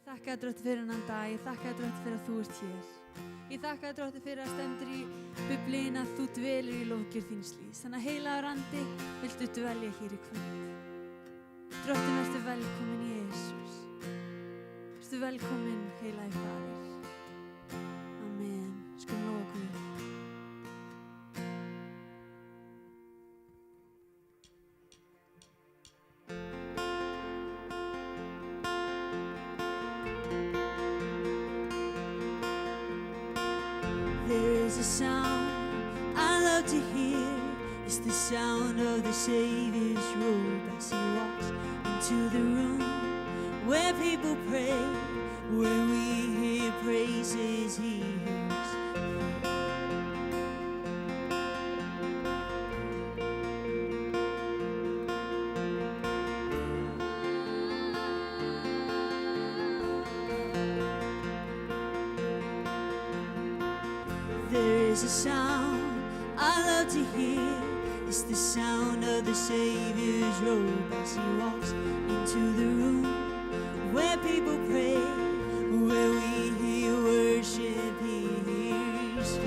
þakka þér Drottinn fyrir þennan dag, ég þakka þér Drottinn fyrir að þú ert hér. Ég þakka þér Drottinn fyrir að stendur í Biblíunni að þú dvelur í lofgjörð þíns lífs. Þannig að heilagur andi, viltu dvelja hér í kvöld. Drottinn, vertu velkomin Jesús. Vertu velkomin heilagi Faðir. Amen. Skulum lofa Guð. There's a sound I love to hear. It's the sound of the Savior's robe as he walks into the room where people pray, where we hear praises he hears. There is a sound I love to hear. It's the sound of the Savior's robe as he walks into the room where people pray, where we hear worship he hears.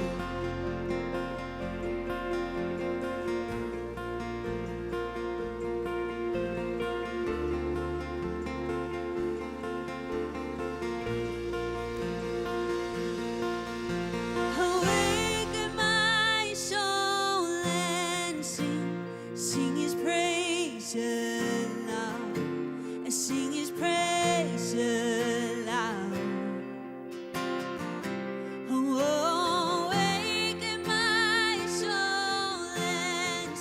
Awaken my soul and sing his praise aloud, and sing his praise aloud. Oh, awaken my soul and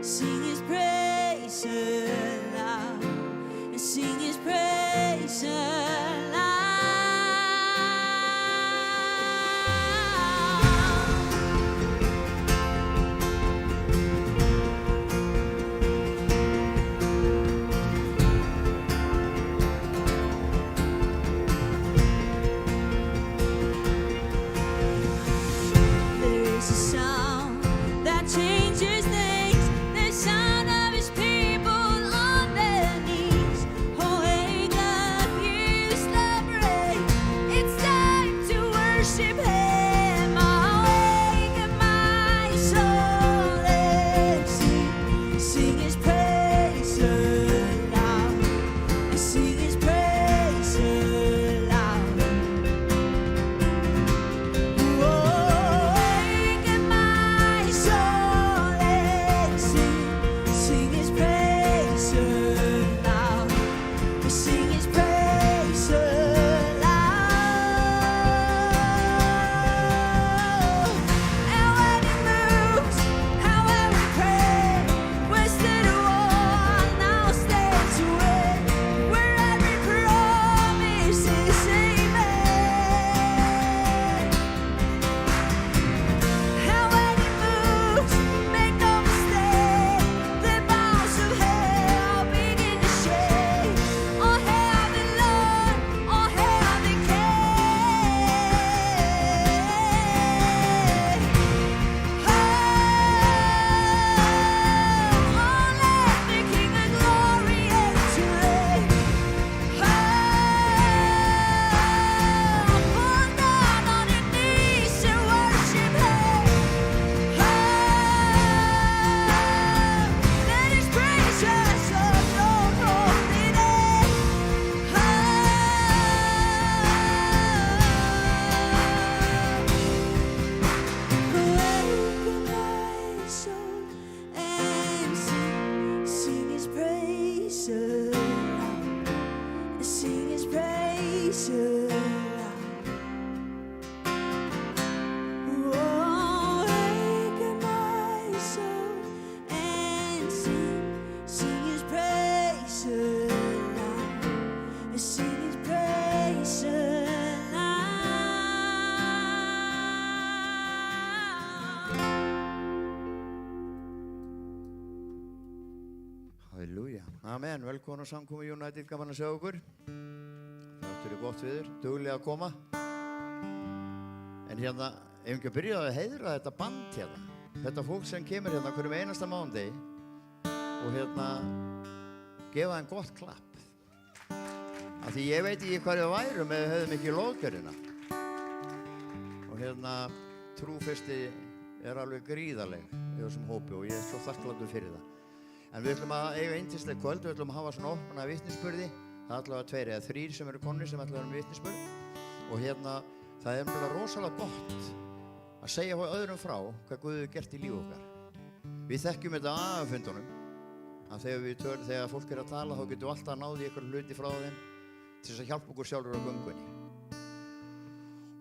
sing his praise aloud, and sing his praise aloud. There is a sound that changes things, the sound of his people on their knees. Oh, wake up, you slumbering, it's time to worship him. Awaken my soul and sing his praise aloud, and sing his praise aloud. Awaken my soul and sing his praise aloud, and sing his praise aloud. And when he moves, and when we pray, we're still at war, now stands away, where every promise is amen. And when he moves, make no mistake, the bounds of hell begin to shake. Oh, hail the Lord, oh, hail the King. Oh, let the King of glory enter in. Fall down on your knees and worship him. Let his praises of your holy name. Awaken my soul and sing his praise aloud, and sing his praise aloud. Awaken my soul and sing his praise aloud, and sing his praise aloud. Halleluja. Amen. Velkomin á samkomu United, gaman að sjá okkur. Þáttur gott viður, duglega að koma. En hérna, ef ekki að byrja að heiðra þetta band hérna. Þetta fólk sem kemur hérna hverjum einasta mánudegi og hérna gefa þeim gott klapp. Af því ég veit ekki hvað við værum ef við höfðum ekki lóðgjörina. Og trúfesti alveg gríðarleg í þessum hópi og ég svo þakklátur fyrir það. En við ætlum að eiga yndisleg kvöld, við ætlum að hafa svona opna vitnisburði. Það allavega 2 eða 3 sem eru konur sem ætla að vera með vitnisburð. Og það mjög rosalega gott að segja öðrum frá hvað Guð hefur gert í lífi okkar. Við þekkjum þetta aðfundunum, að þegar fólk að tala þá getum við alltaf að náði ykkur hluti frá þeim til þess að hjálpa okkur sjálfur á göngunni.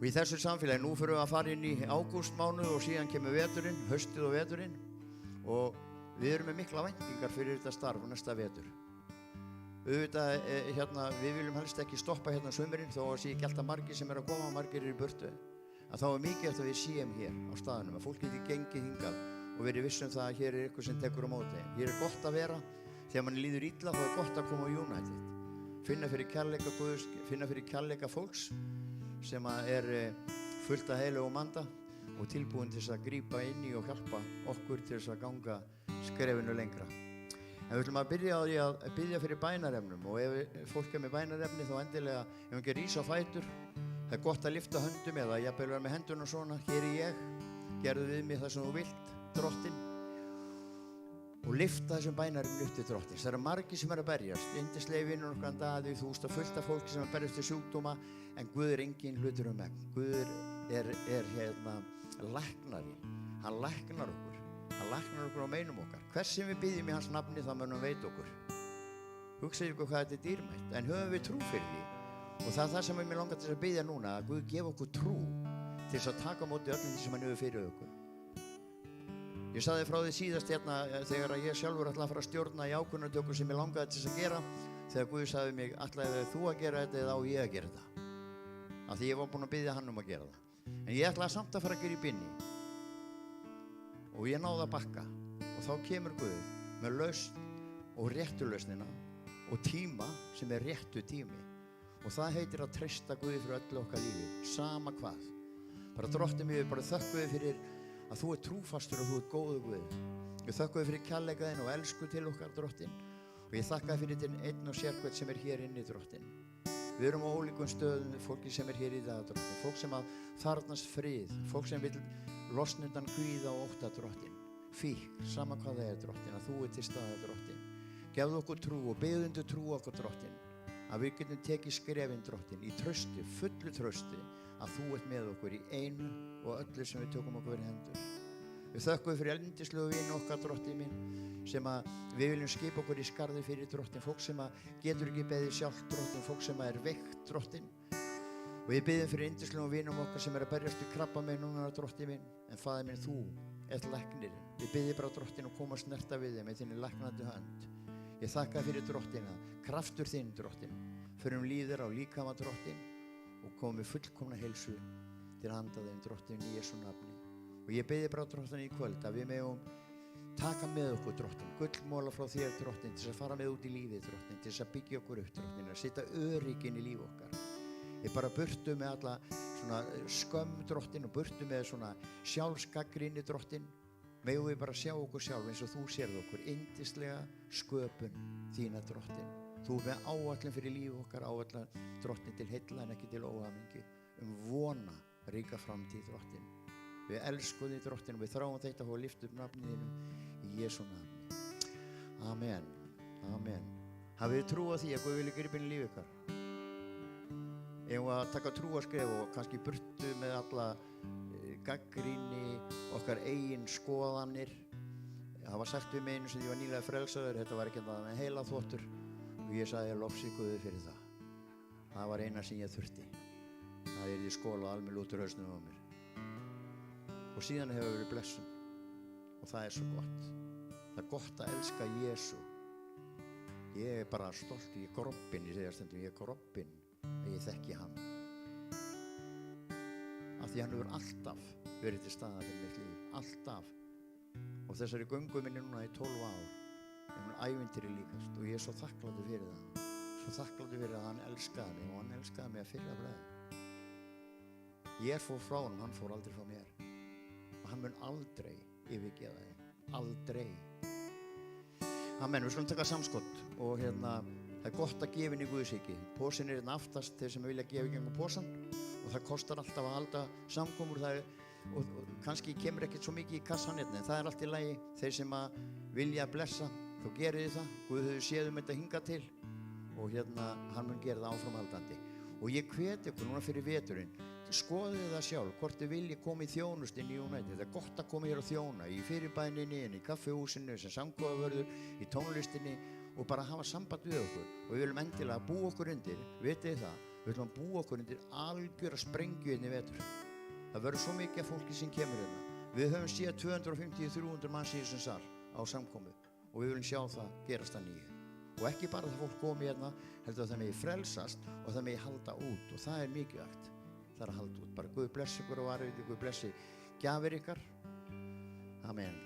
Og í þessu samfélagi, nú fyrir við að fara inn í ágústmánuð og síðan kemur veturinn, haustið og veturinn og við erum með mikla væntingar fyrir þetta starf næsta vetur. Auðvitað, við viljum helst ekki stoppa sumurinn þó að sé ekki alltaf margir sem að koma, margir í burtu. Að þá mikið eftir að við séum hér á staðnum, að fólk geti gengið hingað og verið viss það að hér eitthvað sem tekur á móti. Hér gott að vera, þegar mann líður illa þá gott að koma á United. Finna fyrir kærleika Guðs, finna fyrir kærleika fólks sem fullt af heilögum anda og tilbúin til þess að grípa inn í og hjálpa okkur til þess að ganga skrefinu lengra. En við ætlum að byrja á því að biðja fyrir bænarefnum og ef fólk með bænarefni þá endilega, ef ekki rísa á fætur, það gott að lyfta höndum eða jafnvel vera með hendurna svona, hér ég, gerðu við mig það sem þú vilt, Drottinn, og lyfta þessum bænarefnum upp til Drottins. Það margir sem að berjast, yndislega vinnur okkar Daði, þú veist að fullt af fólki sem að berjast til sjúkdóma, en Guð engin hlutur megn. Guð læknari, hann læknar okkur. Hann læknar okkur á meinum okkar. Hvers sem við byggjum í hans nafni þá munum veit okkur. Hugsaðu ykkur hvað þetta dýrmætt, en höfum við trú fyrir því. Og það það sem mér langar til að biðja núna, að Guð gefa okkur trú til þess að taka á móti öllum því sem hann hefur fyrir okkur. Ég sagði frá því síðast þegar ég sjálfur ætlaði að fara að stjórna í ákvörðunartöku sem ég langaði til þess að gera, þegar Guð sagði mig, ætlaði þú að gera þetta eða á ég að gera þetta. Af því ég var búinn að biðja hann að gera það. En ég ætlaði samt að fara að grípa inn í. Og ég náði að bakka og þá kemur Guð með lausn og réttu lausnina og tíma sem réttu tími og það heitir að treysta Guði fyrir öllu okkar lífi, sama hvað. Bara Drottinn mér, bara þökkum við fyrir að þú trúfastur og þú góður Guð. Ég þökkum við fyrir kærleika þinn og elsku til okkar Drottinn og ég þakka fyrir þinn einn og sérhvern sem hér inni Drottinn. Við erum á ólíkum stöðum, fólki sem hér í dag Drottinn, fólk sem að þarfnast frið, fólk sem vill losna undan kvíða og ótta Drottinn. Fíkn, sama hvað það Drottinn, að þú til staðar Drottinn. Gefðu okkur trú og biðundu trú okkur Drottinn, að við getum tekið skrefin Drottinn í trausti, fullu trausti, að þú með okkur í einu og öllu sem við tökum okkur í hendur. Við þökkum fyrir elndislegu vini okkar Drottinn minn, sem að við viljum skipa okkur í skarði fyrir Drottinn, fólk sem að getur ekki beðið sjálft Drottinn, fólk sem að veikt Drottinn. Og ég biðum fyrir yndislegum vinum okkar sem að berjast við krabbamein núna Drottinn minn, en Faðir minn, þú læknirinn. Ég biði bara Drottinn og koma að snerta við þeim með þinni læknandi hönd. Ég þakka fyrir Drottinn að kraftur þinn Drottinn, förum líður á líkama Drottinn og komum við fullkomna heilsu til handa þeim Drottinn í Jesú nafni. Og ég biði bara Drottinn í kvöld að við megum taka með okkur Drottinn, gullmóla frá þér Drottinn, til þess að fara með út í lífið Drottinn, til þess að byggja okkur upp Drottinn, að setja örygginn í líf okkar. Ég bara burtu með alla svona skömm Drottinn og burtu með svona sjálfsgagnrýni Drottinn. Megum við bara sjá okkur sjálf eins og þú sérð okkur, yndislega sköpun þína Drottinn. Þú með áætlun fyrir líf okkar, áætlun Drottinn til heilla en ekki til óhamingju, vona ríka framtíð Drottinn. Við elskum þig Drottinn og við þráum þetta og lyftum upp nafnið þínum í Jesú nafni. Amen. Amen. Hafið þið trú á því að Guð vilji grípa inn í líf ykkar? Eigum að taka trúarskref og kannski burtu með alla gagnrýni, okkar eigin skoðanir. Það var sagt við mig einu sem ég var nýlega frelsaður, þetta var ekki annað en heilaþvottur og ég sagði að lofsi Guði fyrir það. Það var eina sem ég þurfti. Það ég skóla alveg út úr hausnum á mér. Og síðan hefur verið blessun og það svo gott. Það gott að elska Jesú. Ég bara stolt, ég grobbinn, ég segja stundum, ég grobbinn að ég þekki hann. Af því hann hefur alltaf verið til staðar fyrir mitt líf, alltaf. Og þessari göngu minni núna í 12 ár, hún ævintýri líkast og ég svo þakklátur fyrir það. Svo þakklátur fyrir að hann elskaði mig og hann elskaði mig að fyrra bræði. Ég fór frá honum, hann fór aldrei frá mér. Og hann mun aldrei yfirgefa þig, aldrei. Amen, við skulum taka samskott og Það er gott að gefa inn í Guðsríki. Pósinn er hérna aftast þeir sem vilja gefa í gegnum pósann og það kostar alltaf að halda samkomur og kannski kemur ekkert svo mikið í kassan hérna en það er allt í lagi. Þeir sem að vilja blessa, þá gerið þið það. Guð hefur séð þetta hinga til og hérna hann mun gera það áframhaldandi. Og ég hvet ykkur núna fyrir veturinn, skoðið það sjálf, hvort þið vilji koma í þjónustinn í United. Það er gott að koma hér og þjóna í fyrirbæninni, í kaffihúsinu, sem samkomuvörður, í tónlistinni og bara hafa samband við okkur. Og við viljum endilega búa okkur undir, vitið það, við viljum búa okkur undir algjöra sprengju hérna í vetur. Það verður svo mikið af fólki sem kemur hérna. Við höfum séð 250-300 manns í þessum sal á samkomu og við viljum sjá það gerast að nýju. Og ekki bara það fólk komi hérna, heldur að það megi frelsast og það megi halda út og það er mikilvægt. Það er að halda út. Bara Guð blessi ykkur og varið, Guð blessi gjafir ykkar. Amen.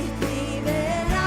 Mitt líf er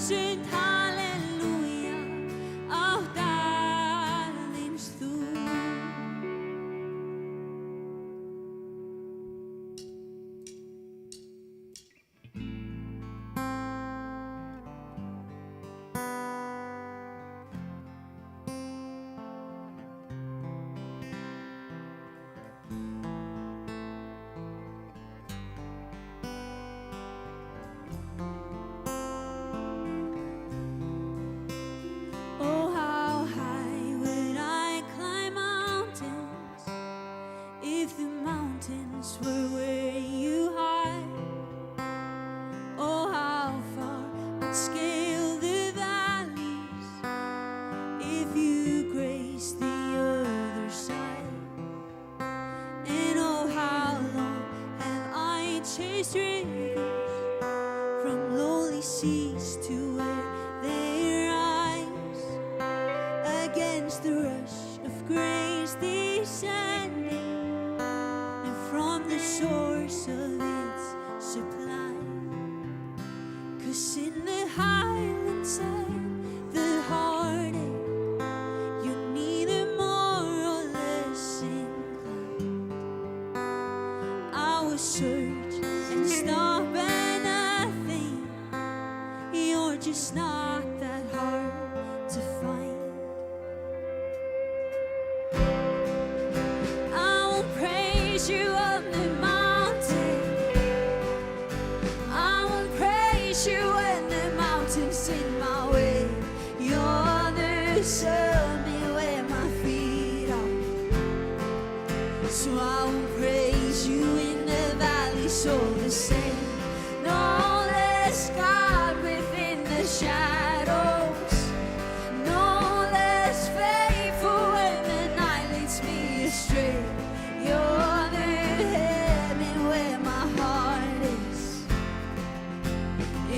þúsund halleluja átt aðeins þú. Oh, how high would I climb mountains if the mountains were where you hide? Oh, how far I'd scale the valleys if you graced the other side. And oh, how long have I chased rivers from lowly seas to where they rise against the rush of grace descending and from the source of its supply. 'Cause in the highlands and the heartache, you're neither more or less inclined. I will search and stop at nothing. You're just not that hard to find. I will praise you on the mountain. I will praise you when the mountains in my way. You're the summit where my feet are. So I will praise you in the valleys all the same. No less God within the shadows. No less faithful when the night leads me astray. You're the heaven where my heart is.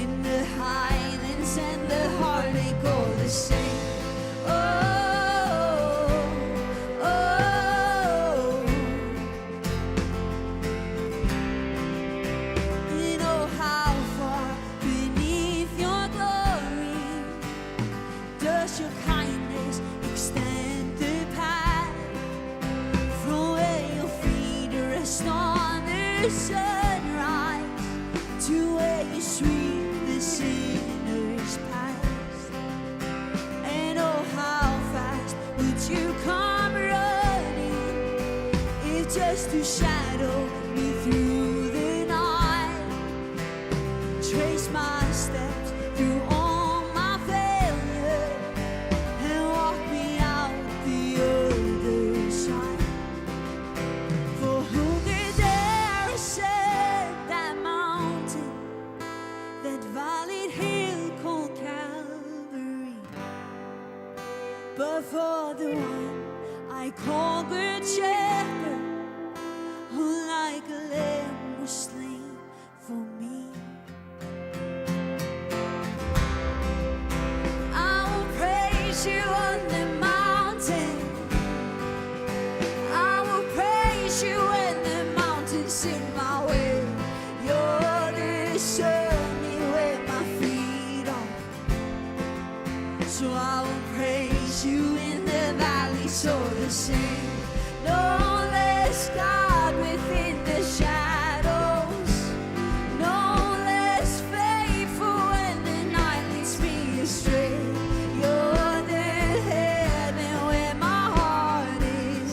In the highlands and the heartache all the same. Oh, oh. And oh, how far beneath your glory does your kindness extend the path from where your feet rest on the sunrise to where you sweep the sinner's past. And oh, how fast would you come running if just to shadow me through the night? Trace my steps through all my failure and walk me out the other side. For who could dare ascend that mountain, that valley hill called Calvary? But for the one I call Good Shepherd, who like a lamb was slain for me. I will praise you on the mountain. I will praise you when the mountains in my way. You're the summit where my feet are. So I will praise you in the valleys all the same. No less God within the shadows. No less faithful when the night leads me astray. You're the heaven where my heart is.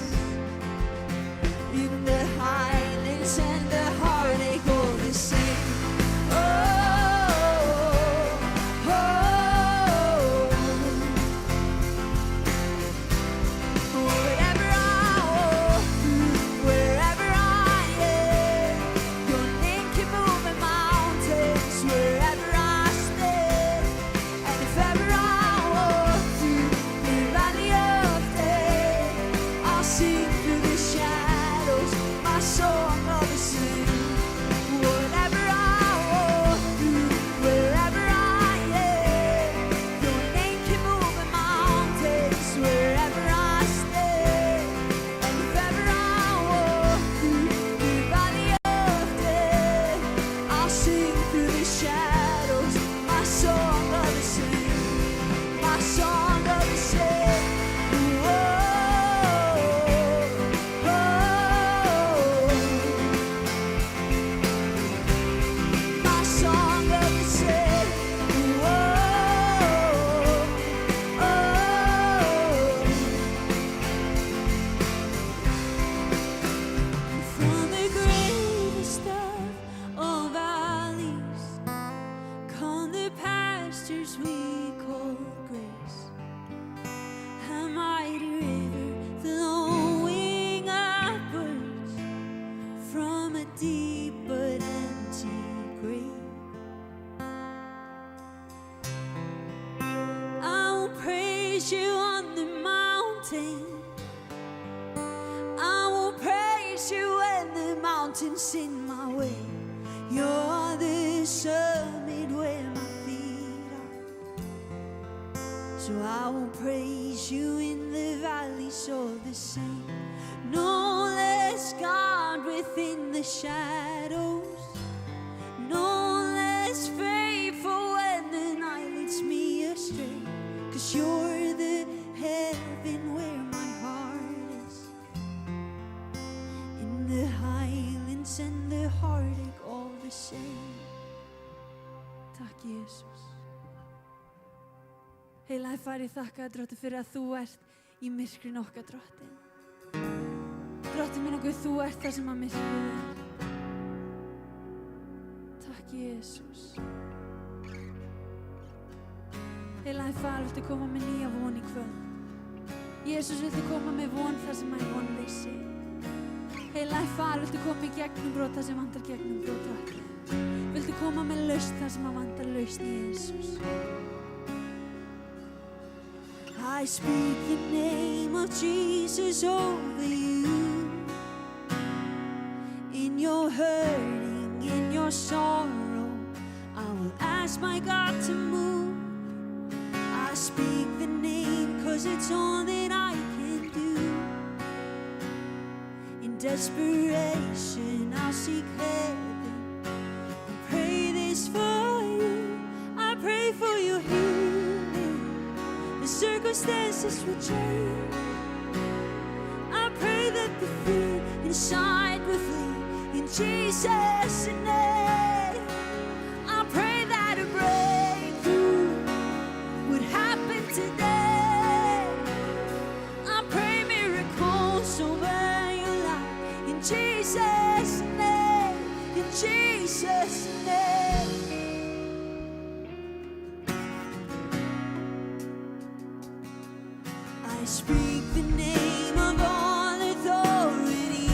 In the highlands and the heartache all the same. Oh, oh. Wherever I walk, pastures we call grace, a mighty river flowing upwards from a deep but empty grave. I will praise you on the mountain. I will praise you when the mountain's in my way. You're the summit where my feet are. So I will praise you in the valleys of the same. No less God within the shadows, no less faithful when the night leads me astray. 'Cause you're the heaven where my heart is, in the highlands and the heartache all the same. Takk Jesus. Heilaði Faðir, ég þakka þér Drottinn fyrir að þú ert í myrkrinu okkar Drottinn. Drottinn minn og Guð, þú ert það sem að myrkrið er. Takk Jesus. Heilaði Faðir, viltu koma með nýja von í kvöld? Jesus, viltu koma með von þar sem að er vonleysi? Heilaði Faðir, viltu koma í gegnumbrot þar sem vantar gegnumbrot Drottinn? Viltu koma með lausn þar sem að vantar lausn Jesus? I speak the name of Jesus over you. In your hurting, in your sorrow, I will ask my God to move. I speak the name 'cause it's all that I can do. In desperation, I'll seek heaven and pray this for you. I pray for your healing. The circumstances will change. I pray that the fear inside will flee in Jesus' name. I pray that a breakthrough would happen today. I pray miracles over your life in Jesus' name, in Jesus' name. I speak the name of all authority,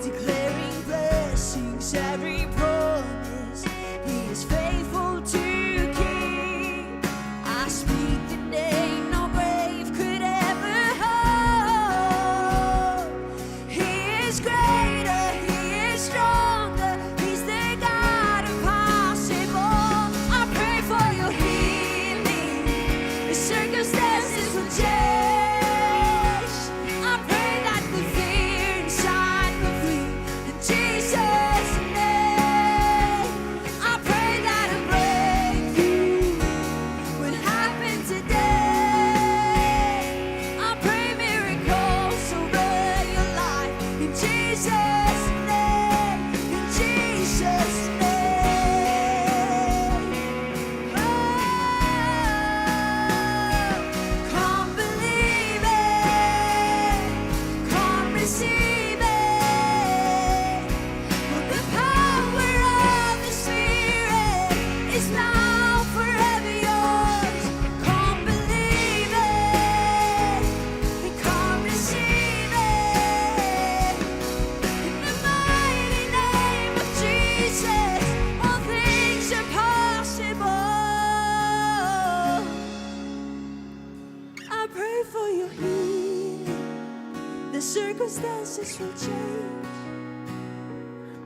declaring blessings, every promise He is faithful to keep. I speak the name no grave could ever hold. He is greater, He is stronger, He's the God of possible. I pray for your healing. The circumstances will change. I pray that the fear inside will flee in Jesus' name. I pray that a breakthrough would happen today. I pray miracles over your life in Jesus' name, in Jesus' name. Oh, come believe it, come receive it. For the power of the Spirit is now forever yours. Come believe it, and come receive it. In the mighty name of Jesus, all things are possible. I pray for your healing. The circumstances will change.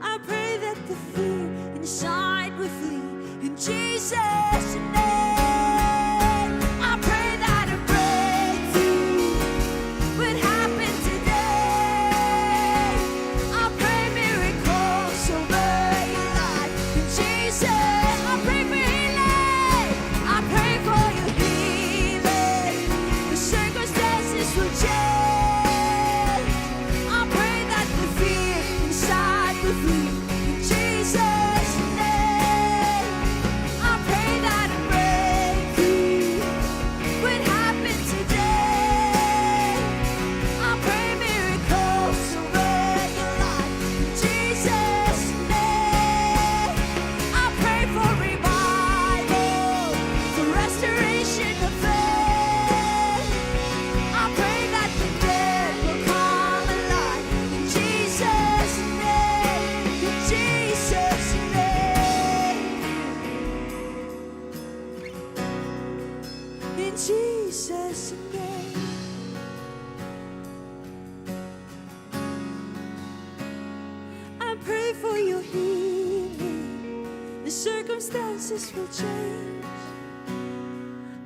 I pray that the fear inside will flee in Jesus' name. I pray that a breakthrough would happen today. I pray miracles over your life in Jesus. I pray for healing. I pray for your healing. The circumstances will change. I pray that the fear inside will flee in Jesus' name. I pray that a breakthrough in Jesus' name. I pray for your healing. The circumstances will change.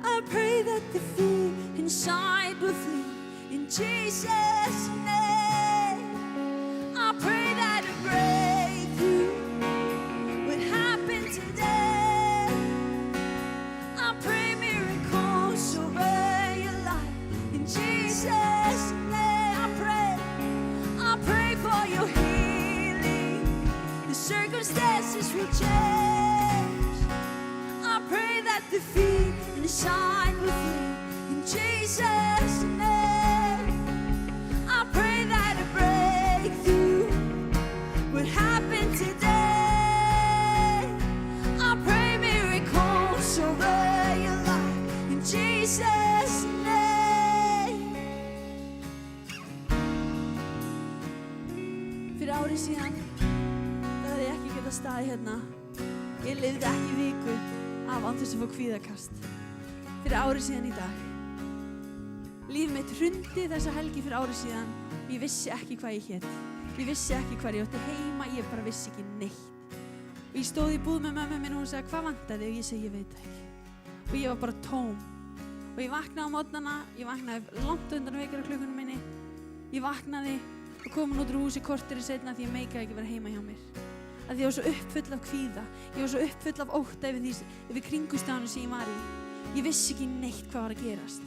I pray that the fear inside will flee in Jesus' name. I pray that a breakthrough would happen today. I pray miracles over your life in Jesus' name. I pray for your healing. The circumstances will change. I pray that the fear inside will flee in Jesus' name. I pray that a breakthrough would happen today. I pray miracles over your life in Jesus' name. Fyrir ári síðan það hefði ég ekki getað staðið hérna. Ég lifði ekki viku af án þess að fá kvíðakast. Fyrir ári síðan í dag. Líf mitt hrundi þessa helgi fyrir ári síðan. Ég vissi ekki hvað ég hét. Ég vissi ekki hvar ég átti heima, ég bara vissi ekki neitt. Og ég stóð í búð með mömmu minn og hún sagði, hvað vantaði? Og ég segi, ég veit ekki. Og ég var bara tóm. Og ég vaknaði á morgnana, ég vaknaði langt undan vekjaraklukkunum minni. Ég vaknaði og kom út úr húsi korteri seinna því ég meikaði ekki vera heima hjá mér. Að því ég var svo uppfull af kvíða. Ég var svo uppfull af ótta yfir kringumstæðunum sem ég var í. Ég vissi ekki neitt hvað var að gerast.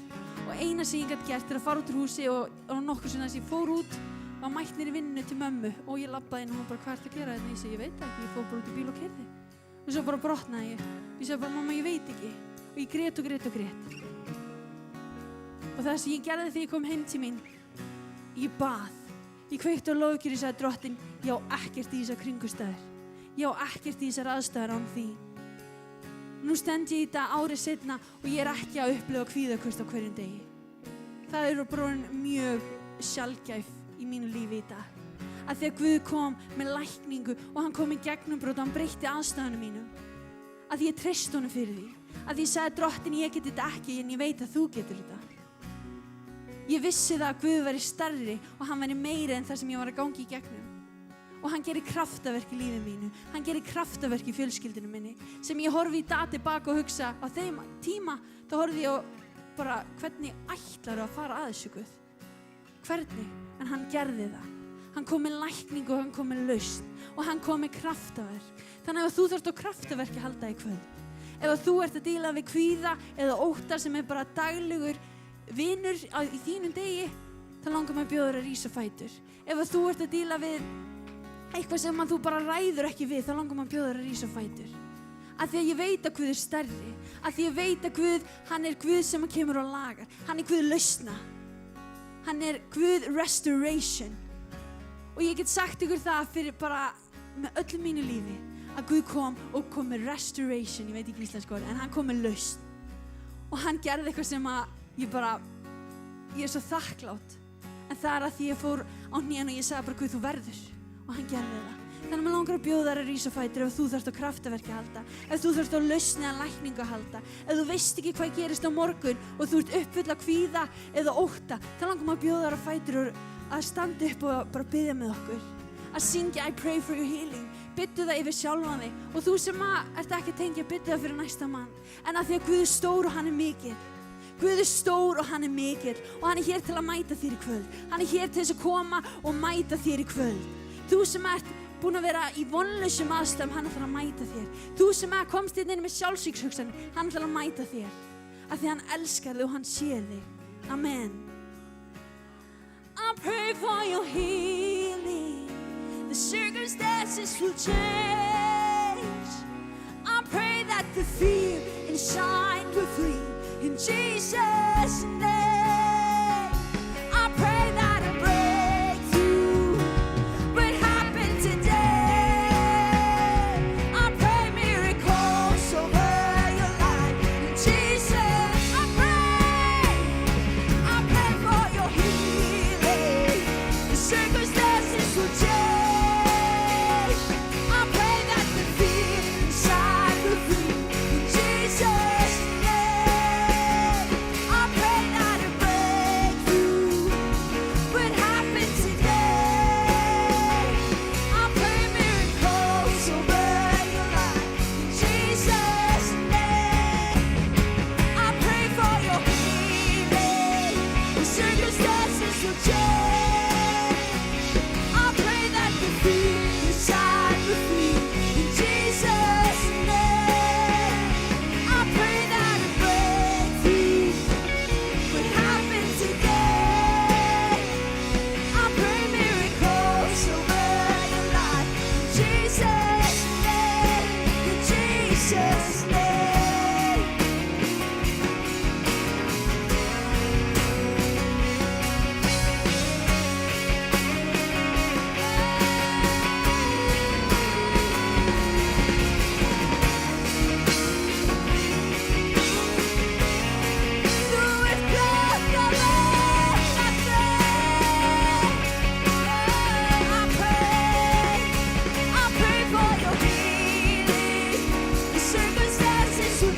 Og eina sem ég gæti gert að fara út úr húsi og nokkur sem þess ég fór út var mætt niður í vinnu til mömmu og ég labbaði inn og hún bara, hvað ertu að gera þetta? Ég segi, ég veit ekki, ég fór bara út í bíl og keyrði. Og svo bara brotnaði ég. Ég segi bara, mamma, ég veit ekki. Og ég grét og grét og grét. Og það sem ég gerði þegar ég kom heim til mín, ég bað. Ég kveikti á lofgjörð, ég sagði, Drottinn, ég á ekkert í þessar kringumstæður. Ég á ekkert í þessar aðstæður án þín. Nú stend ég í þetta árið seinna og ég ekki að upplifa kvíðaköst á hverjum degi. Það eru bara mjög sjaldgæf í mínu lífi í dag. Að því að Guð kom með lækningu og hann kom í gegnumbrot og hann breytti aðstæðunum mínum. Að því ég treysti honum fyrir því. Að því ég sagði, Drottinn, ég geti þetta ekki en ég veit að þú getur þetta. Ég vissi það að Guð væri stærri og hann væri meiri en það sem ég var að gangi í gegnum. Og hann gerir kraftaverk í lífið mínu. Hann gerir kraftaverk í fjölskyldinu minni. Sem ég horfi í dag tilbaka og hugsa á þeim tíma, þá horfi ég á bara hvernig ætlarðu að fara að þessu Guð. Hvernig? En hann gerði það. Hann kom með lækningu og hann kom með lausn. Og hann kom með kraftaverk. Þannig ef þú þarft á kraftaverki að halda í kvöld. Ef þú ert að díla við kvíða eða ótta sem bara daglegur vinur í þínum degi, þá langar maður að bjóða þér að rísa á fætur. Ef þú ert að díla við eitthvað sem þú bara ræður ekki við, þá langar maður að bjóða þér að rísa á fætur. Af því að ég veit að Guð stærri. Af því að ég veit að Guð, hann Guð sem kemur og lagar. Hann Guð lausna. Hann Guð restoration. Og ég get sagt ykkur það fyrir bara með öllu mínu lífi, að Guð kom og kom með restoration, ég veit ekki íslensku orð, en hann kom með lausn. Og hann gerði eitthvað sem að ég svo þakklátt. En það að því ég fór á hnén og ég sagði bara, Guð, þú verður. Og hann gerði það. Þannig að maður langar að bjóða þær að rísa á fætur ef þú þarft á kraftaverki að halda, ef þú þarft á lausni eða lækningu að halda, ef þú veist ekki hvað gerist á morgun og þú ert uppfull af kvíða eða ótta, þá langar maður að bjóða þær á fætur og að standa upp og bara biðja með okkur. Að syngja I pray for your healing. Biddu það yfir sjálfan þig. Og þú sem ert ekki að tengja, biddu það fyrir næsta mann. En að því að Guð stór og hann mikill. Guð stór og hann mikill. Og hann hér til að mæta þér í kvöld. Hann hér til þess að koma og mæta þér í kvöld. Þú sem ert búin að vera í vonlausum aðstæðum, hann ætlar að mæta þér. Þú sem komst inn með sjálfsvígshugsanir, hann ætlar að mæta þér. Af því hann elskar þig og hann sér þig. Amen. I pray for your healing. The circumstances will change. I pray that the fear inside will flee. In Jesus' name. I pray that a breakthrough will happen today. I pray miracles over your life. In Jesus, I pray for your healing. The circumstances will change. I pray that the fear inside will flee. In Jesus' name.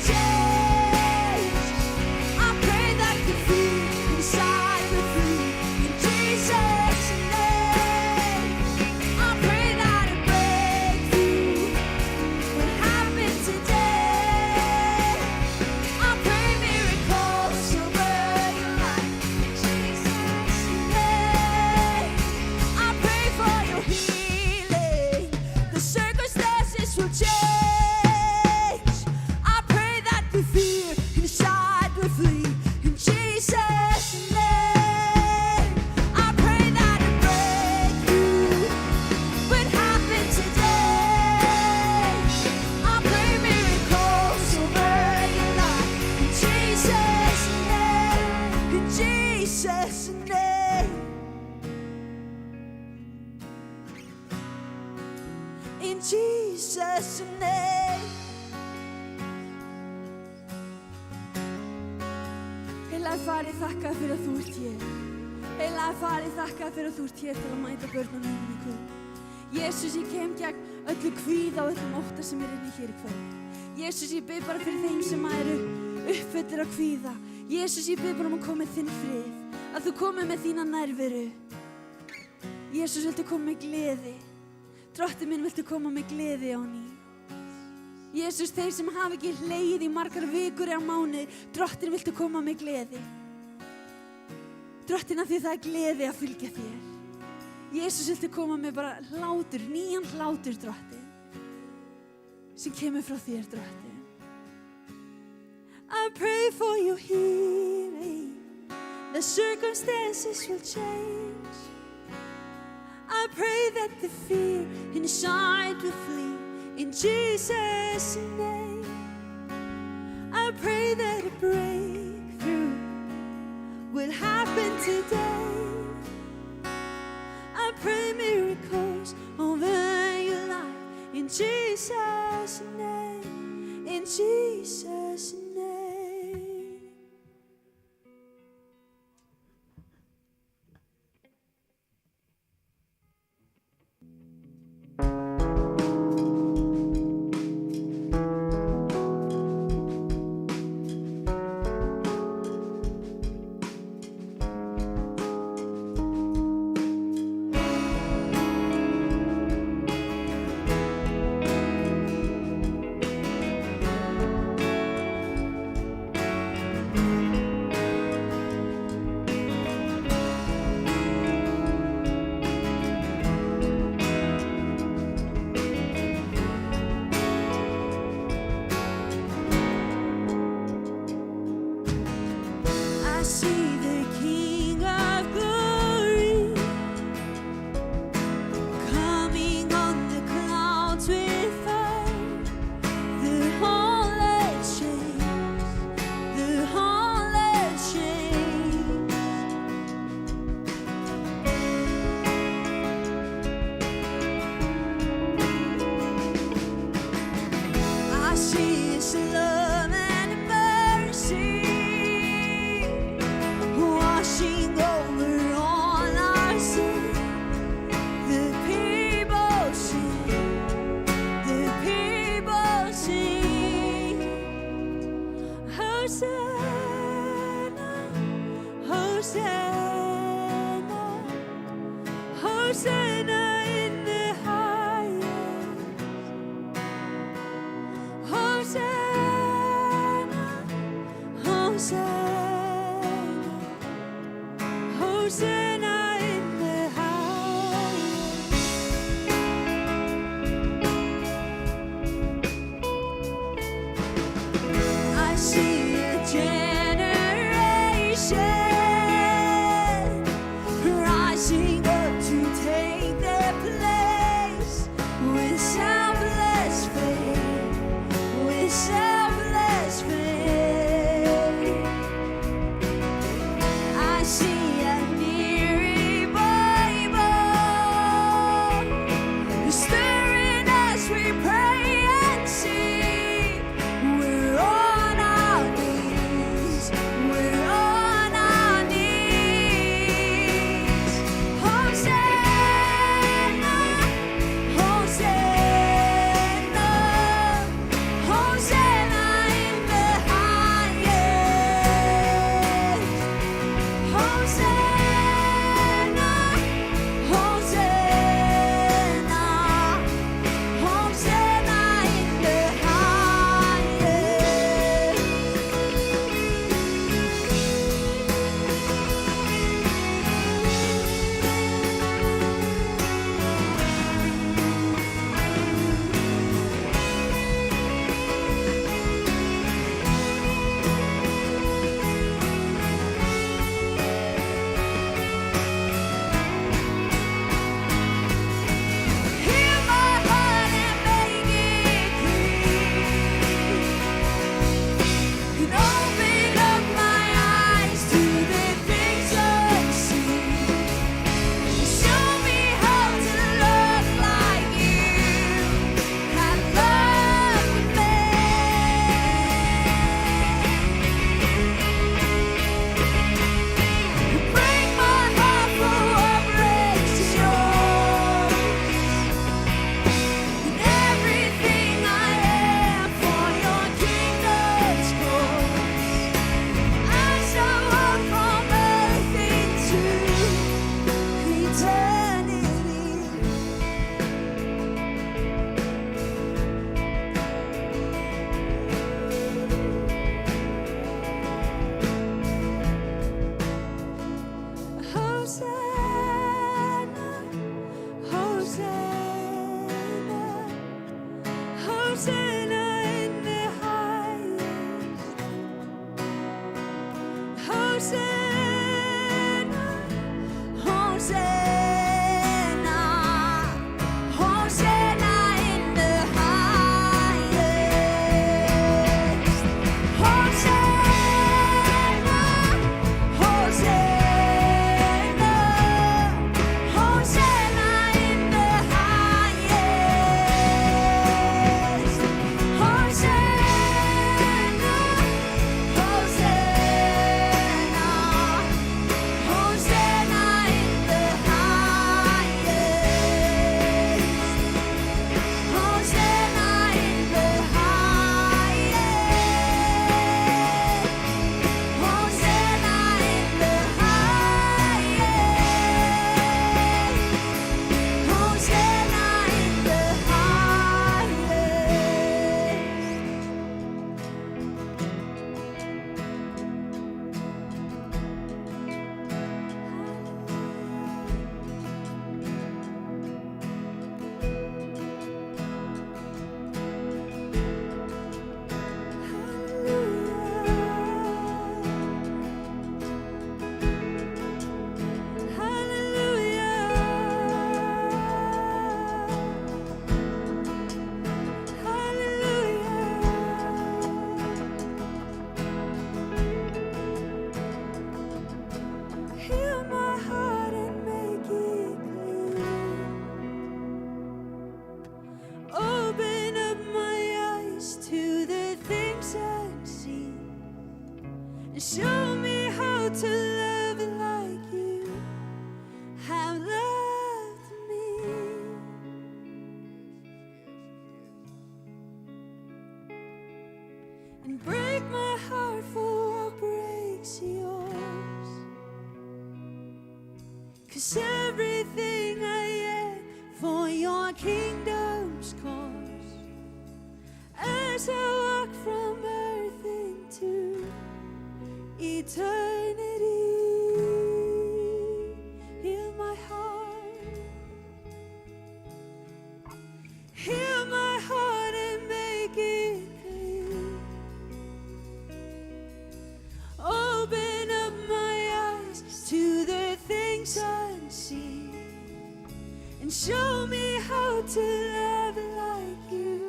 change. I pray that the fear inside will flee in Jesus' name. I pray that a breakthrough will happen today. I pray miracles over your life in Jesus' name. I pray for your healing. The circumstances will change. I pray that the fear inside will flee in Jesus' name. I pray that a breakthrough would happen today. I pray miracles over your life in Jesus' name. In Jesus' name. In Jesus' name. Heilaði Faðir, ég þakka þér fyrir að þú ert hér. Heilaði Faðir, ég þakka þér fyrir að þú ert hér til að mæta börnunum í kvöld. Jesús, ég kem gegn öllu kvíða og öllum ótta sem er inni hér í kvöld. Jesús, ég bið bara fyrir þeim sem eru uppfullir af kvíða. Jesús, ég bið bara að koma með þinn frið. Að þú komið með þína nærveru. Jesús, viltu koma með gleði. Drottinn minn, viltu koma með gleði á ný. Jesús, þeir sem hafa ekki hlegið í margar vikur eða mánuði, Drottinn, viltu koma með gleði. Drottinn, af því það er gleði að fylgja þér. Jesús, viltu koma með bara hlátur, nýjan hlátur, Drottinn, sem kemur frá þér, Drottinn. I pray for your healing. The circumstances will change. I pray that the fear inside will flee in Jesus' name. I pray that a breakthrough will happen today. I pray miracles over your life in Jesus' name. In Jesus' name. I see the King of Glory coming on the clouds with fire. The whole earth shakes, the whole earth shakes. I see His love and mercy washing over all our sin. The people sing, the people sing. Hosanna, Hosanna, Hosanna in the highest. Hosanna, Hosanna, Hosanna in the highest. I see a generation rising up to take their place with selfless faith, with selfless faith. I see a new revival stirring as we pray and sing. We're on our knees. show me how to love like you have loved me. And break my heart for what breaks yours. 'Cause everything I am for your kingdom's cause. As I walk from earth into eternity, heal my heart. Heal my heart and make it clean. Open up my eyes to the things unseen. And show me how to love like you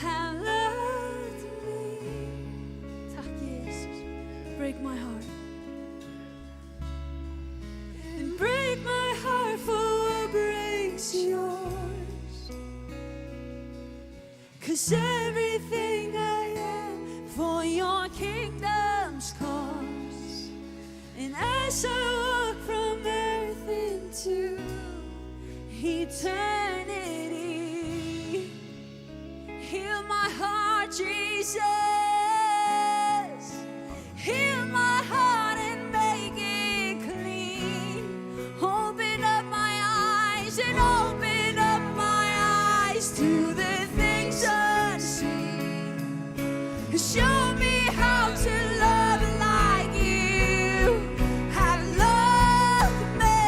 have loved me. Tack Jesus. Break my heart. And break my heart for what breaks yours. 'Cause everything I am for your kingdom's cause. And as I walk from earth into eternity, heal my heart, Jesus. Heal my heart and make it clean. Open up my eyes and open up my eyes to the things unseen. Show me how to love like you have loved me.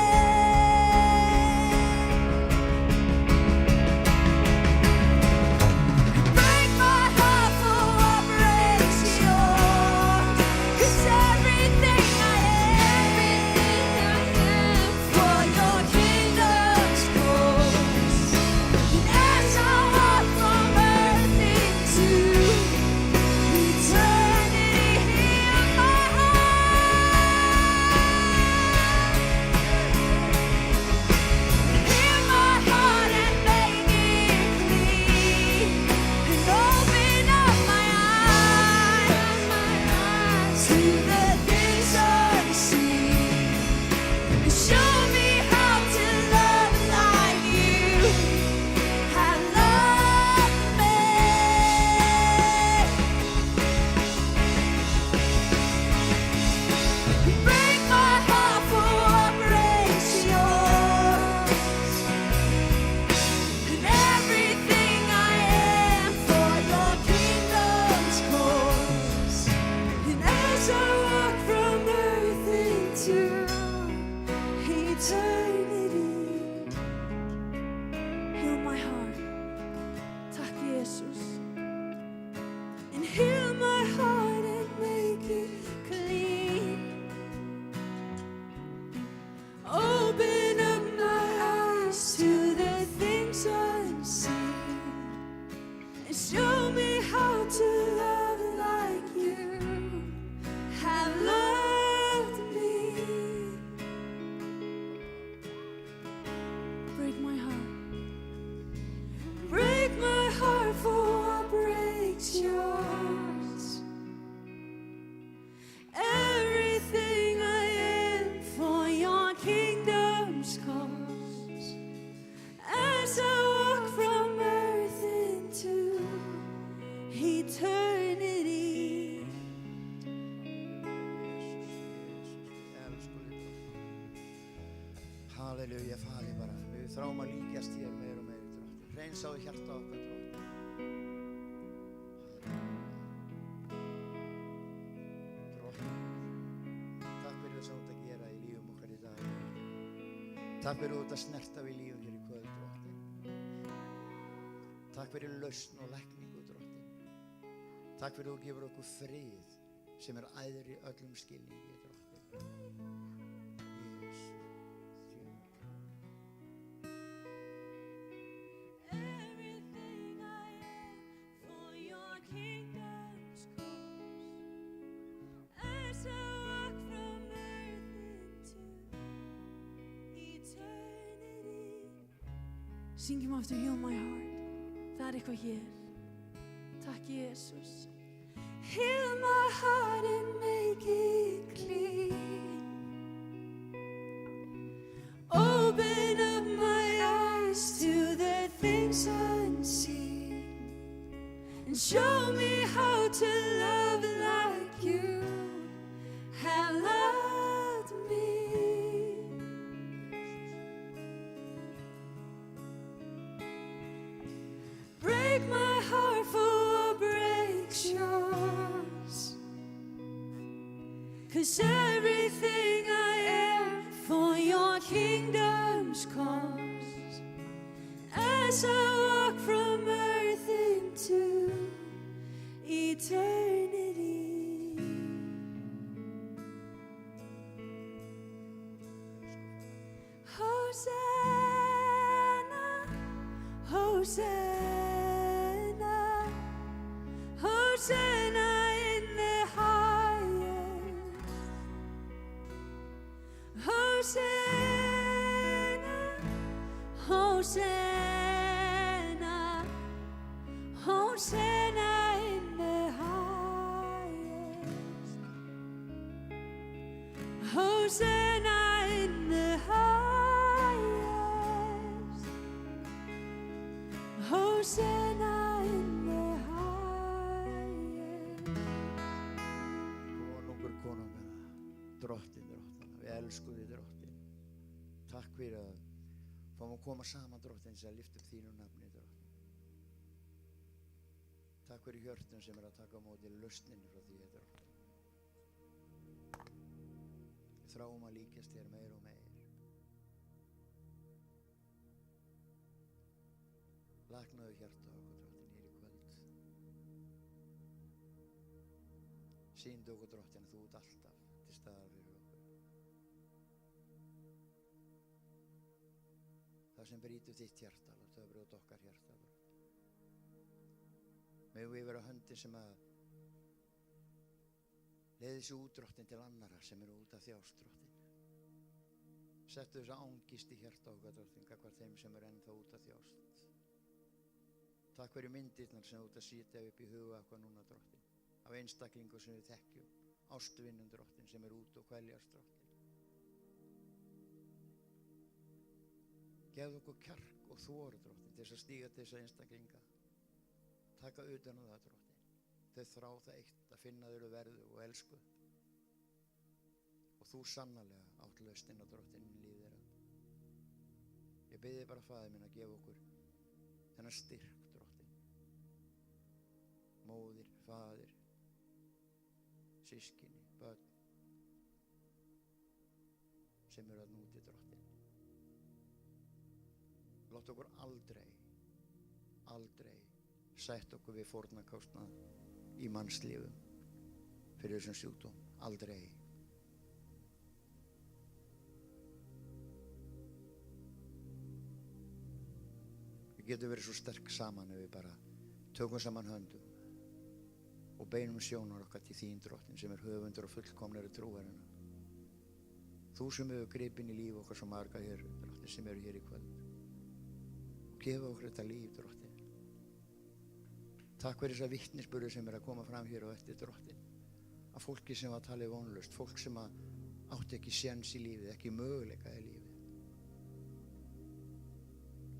Break my heart for what breaks yours. 'Cause everything I am for your kingdom's cause. And as I walk from earth into eternity, heal my heart and make it clean. And open up my eyes to the things unseen. And show me how to love like you have loved me. Break my heart for what breaks yours. And everything I am for your kingdom's cause. And as I walk from earth into eternity, heal my heart. Tack Jesus. And heal my heart and make it clean. Open up my eyes to the things unseen. And show me how to love like you have loved me. Break my heart. Break my heart for what breaks yours. Everything I am for your kingdom's cause. As I walk from earth into eternity. Halleluja, Faðir bara. Við þráum að líkjast þér meir og meir, Drottinn. Hreinsaðu hjarta okkar, Drottinn. Drottinn, takk fyrir þess að þú ert að gera í lífum okkar í dag. Takk fyrir þú ert að snerta við lífum hér í kvöld, Drottinn. Takk fyrir lausn og lækningu, Drottinn. Takk fyrir þú gefur okkur frið sem æðri öllum skilningi, Drottinn. Jesus. Everything I am for your kingdom's cause. As I walk from earth into eternity. Syngjum aftur Heal My Heart. Það eitthvað hér. Takk Jesus. Heal my heart and make 'cause everything I am for your kingdom's cause. As I walk from earth into eternity. Hosanna, Hosanna, Hosanna in the highest. Hosanna, Hosanna, Hosanna in the highest. Hosanna in the highest. Hosanna in the highest. Konungur konungana, drottin drottana, við elskum þig drottin. Takk fyrir að fáum að koma saman drottin sem að lyfta upp þínu nafni drottin. Takk fyrir hjörtun sem að taka á móti lausninu frá því drottin. Við þráum að líkjast þér meir og meir. Lagnaðu hjarta okkur drottin hér í kvöld. Sýndu okkur drottin að þú ert alltaf til staðar fyrir okkur. Það sem brýtur þitt hjarta, láta það brjóta okkar hjarta drottin. Megum við vera höndin sem að leiði sig út drottin til annara sem eru út að þjást drottin. Settu þess að ángist í hjarta okkar drottin gagnvart þeim sem eru ennþá út að þjást. Takk fyrir myndirnar sem þú ert að sitja upp í huga okkar núna drottin. Af einstaklingu sem við þekkjum, ástvinnum drottin sem eru út og kvæljast drottin. Gefðu okkur kjark og þor drottin til þess að stíga til þessa einstaklinga. Taka utan á það drottin. Þau þrá það eitt að finna þeirra verðu og elsku. Og þú sannarlega átt lausnina drottin í líf þeirra. Ég bið þig bara faðir minn að gefa okkur þennan styrk drottin. Móðir, faðir, systkini, börn sem eru að núti drottin. Látt okkur aldrei sætt okkur við fórnarkostnað í mannslífum fyrir þessum sjúkdóm. Aldrei. Við getum verið svo sterk saman ef við bara tökum saman höndum og beinum sjónar okkar til þín drottin sem höfundur og fullkomnari trúarinnar. Þú sem hefur gripinn í líf okkar svo marga hér drottin sem eru hér í kvöld. Og gefa okkur þetta líf drottin. Takk fyrir þessa vitnisburði sem að koma fram hér og eftir drottin. Af fólki sem var talið vonlaust, fólk sem átti ekki séns í lífið, ekki möguleika í lífið.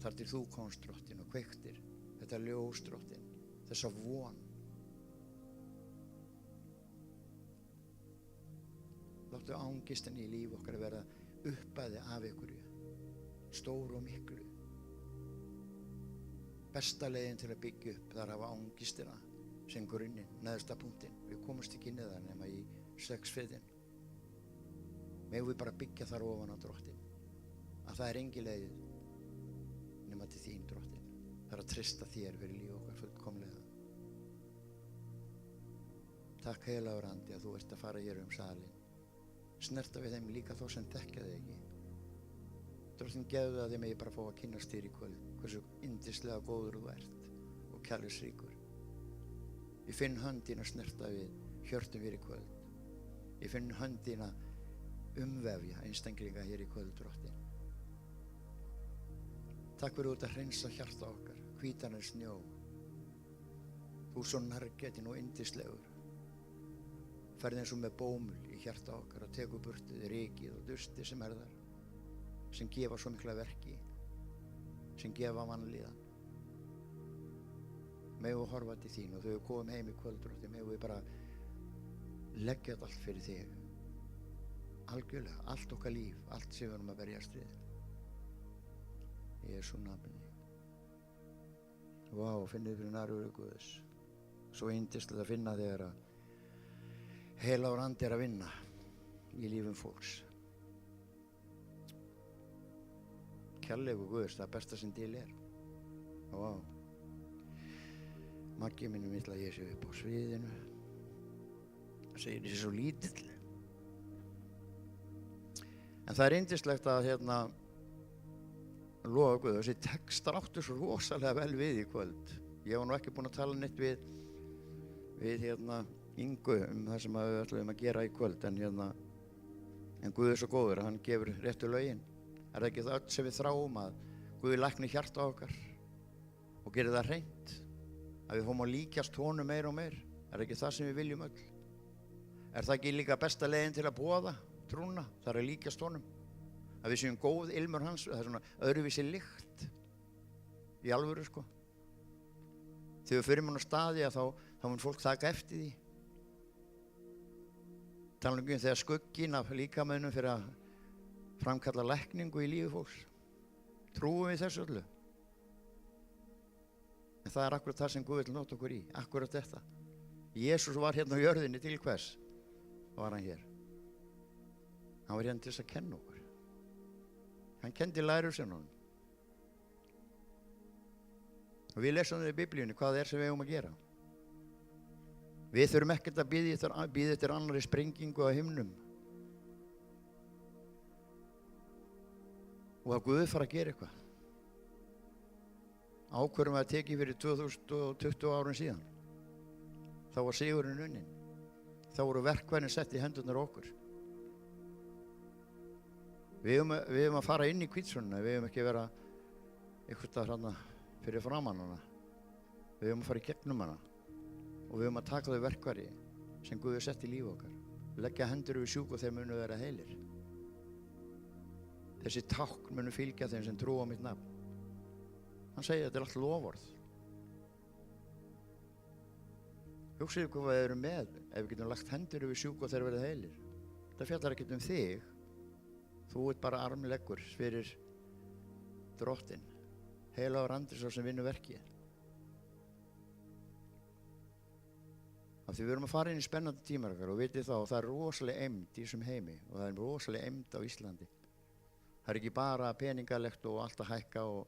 Þar til þú komst drottin og kveiktir þetta ljós drottin, þessa von. Láttu ángistin í líf okkar að vera uppæði af ykkur, stór og miklu. Besta leiðin til að byggja upp þar hafa ángistina sem grunninn, neðsta punktinn. Við komumst ekki neðar nema í 6 fetin. Megum við bara byggja þar ofan á drottin. Að það engin leið nema til þín drottin. Það að treysta þér fyrir líf okkar fullkomlega. Takk heilagur andi að þú ert að fara hér salinn. Snerta við þeim líka þá sem þekkja þig ekki. Drottin gefðu að þeim megi bara fá að kynnast þér í kvöld. Hversu yndislega góður þú ert og kærleiksríkur. Ég finn höndina snerta við hjörtum hér í kvöld. Ég finn höndina umvefja einstaklinga hér í kvöld drottin. Takk fyrir út að hreinsa hjarta okkar, hvítan en snjó. Þú er svo nærgætinn og yndislegur. Ferð eins og með bómul í hjarta okkar og tekur burtið rykið og dusti sem þar, sem gefa svo mikla verki, sem gefa vanlíðan. Megum við horfa til þín og þegar við komum heim í kvöld drottin, megum við bara leggja þetta allt fyrir þig. Algjörlega, allt okkar líf, allt sem við erum að berjast við. Í Jesú nafni. Vá, finnið fyrir nærveru Guðs. Svo yndislega að finna þegar að heilagur andi að vinna. í lífum fólks. Kærleikur Guðs, það besta sem til er. Vá. Maggi minn vill að ég sé upp á sviðinu. Það segir þessi svo lítill. En það er yndislegt að lofa Guð, þessi textar áttu svo rosalega vel við í kvöld. Ég var nú ekki búinn að tala neitt við Ingu það sem við ætlum að gera í kvöld, en Guð er svo góður að hann gefur réttu lögin. Er það ekki það öll sem við þráum, að Guð lækni hjarta okkar og gerir það hreint, að við fórum að líkjast honum meir og meir? Er það ekki það sem við viljum öll? Er það ekki líka besta leiðin til að boða trúna? Það er að líkjast honum, að við séum góð ilmur hans. Það er svona öðruvísi lykt í alvöru, sko. Þegar við förum á staði þá mun fólk taka eftir því. Tala um þegar skugginn af líkamönnum fyrir að framkalla lækningu í lífi fólks. Trúum við þessu öllu? En það er akkurat það sem Guð vill nota okkur í, akkurat þetta. Jesús var hérna á jörðinni til hvers? Var hann hér? Hann var hérna til þess að kenna okkur. Hann kenndi lærisveinunum. Og við lesum það í Biblíunni, hvað er sem við eigum að gera. Við þurfum ekkert að bíða eftir annarri sprengingu á himnum. Og að Guð fara að gera eitthvað. Ákvörðum að tekið fyrir 2020 árum síðan. Þá var sigurinn unnin. Þá voru verkværin sett í hendurnar okkur. Við eigum að fara inn í Hvítsvörnina. Við eigum ekki að vera eitthvað hranna fyrir framan hana. Við eigum að fara í gegnum hana. Og við eigum að taka þau verkværi sem Guð sett í líf okkar. Leggja hendur yfir sjúk og þeir munu vera heilir. Þessi tákn munu fylgja þeim sem trúa á mitt nafn. Hann segir þetta er allt loforð. Hugsið hvað við erum með ef við getum lagt hendur yfir sjúk og þeir verða heilir. Það fjallar ekkert um þig. Þú ert bara armleggur fyrir Drottinn. Heilagur andi sá sem vinnur verkið. Af því við erum að fara inn í spennandi tímar okkar og vitið þá, það er rosalega eymd í þessum heimi og það er rosalega eymd á Íslandi. Það er ekki bara peningalegt og allt að hækka og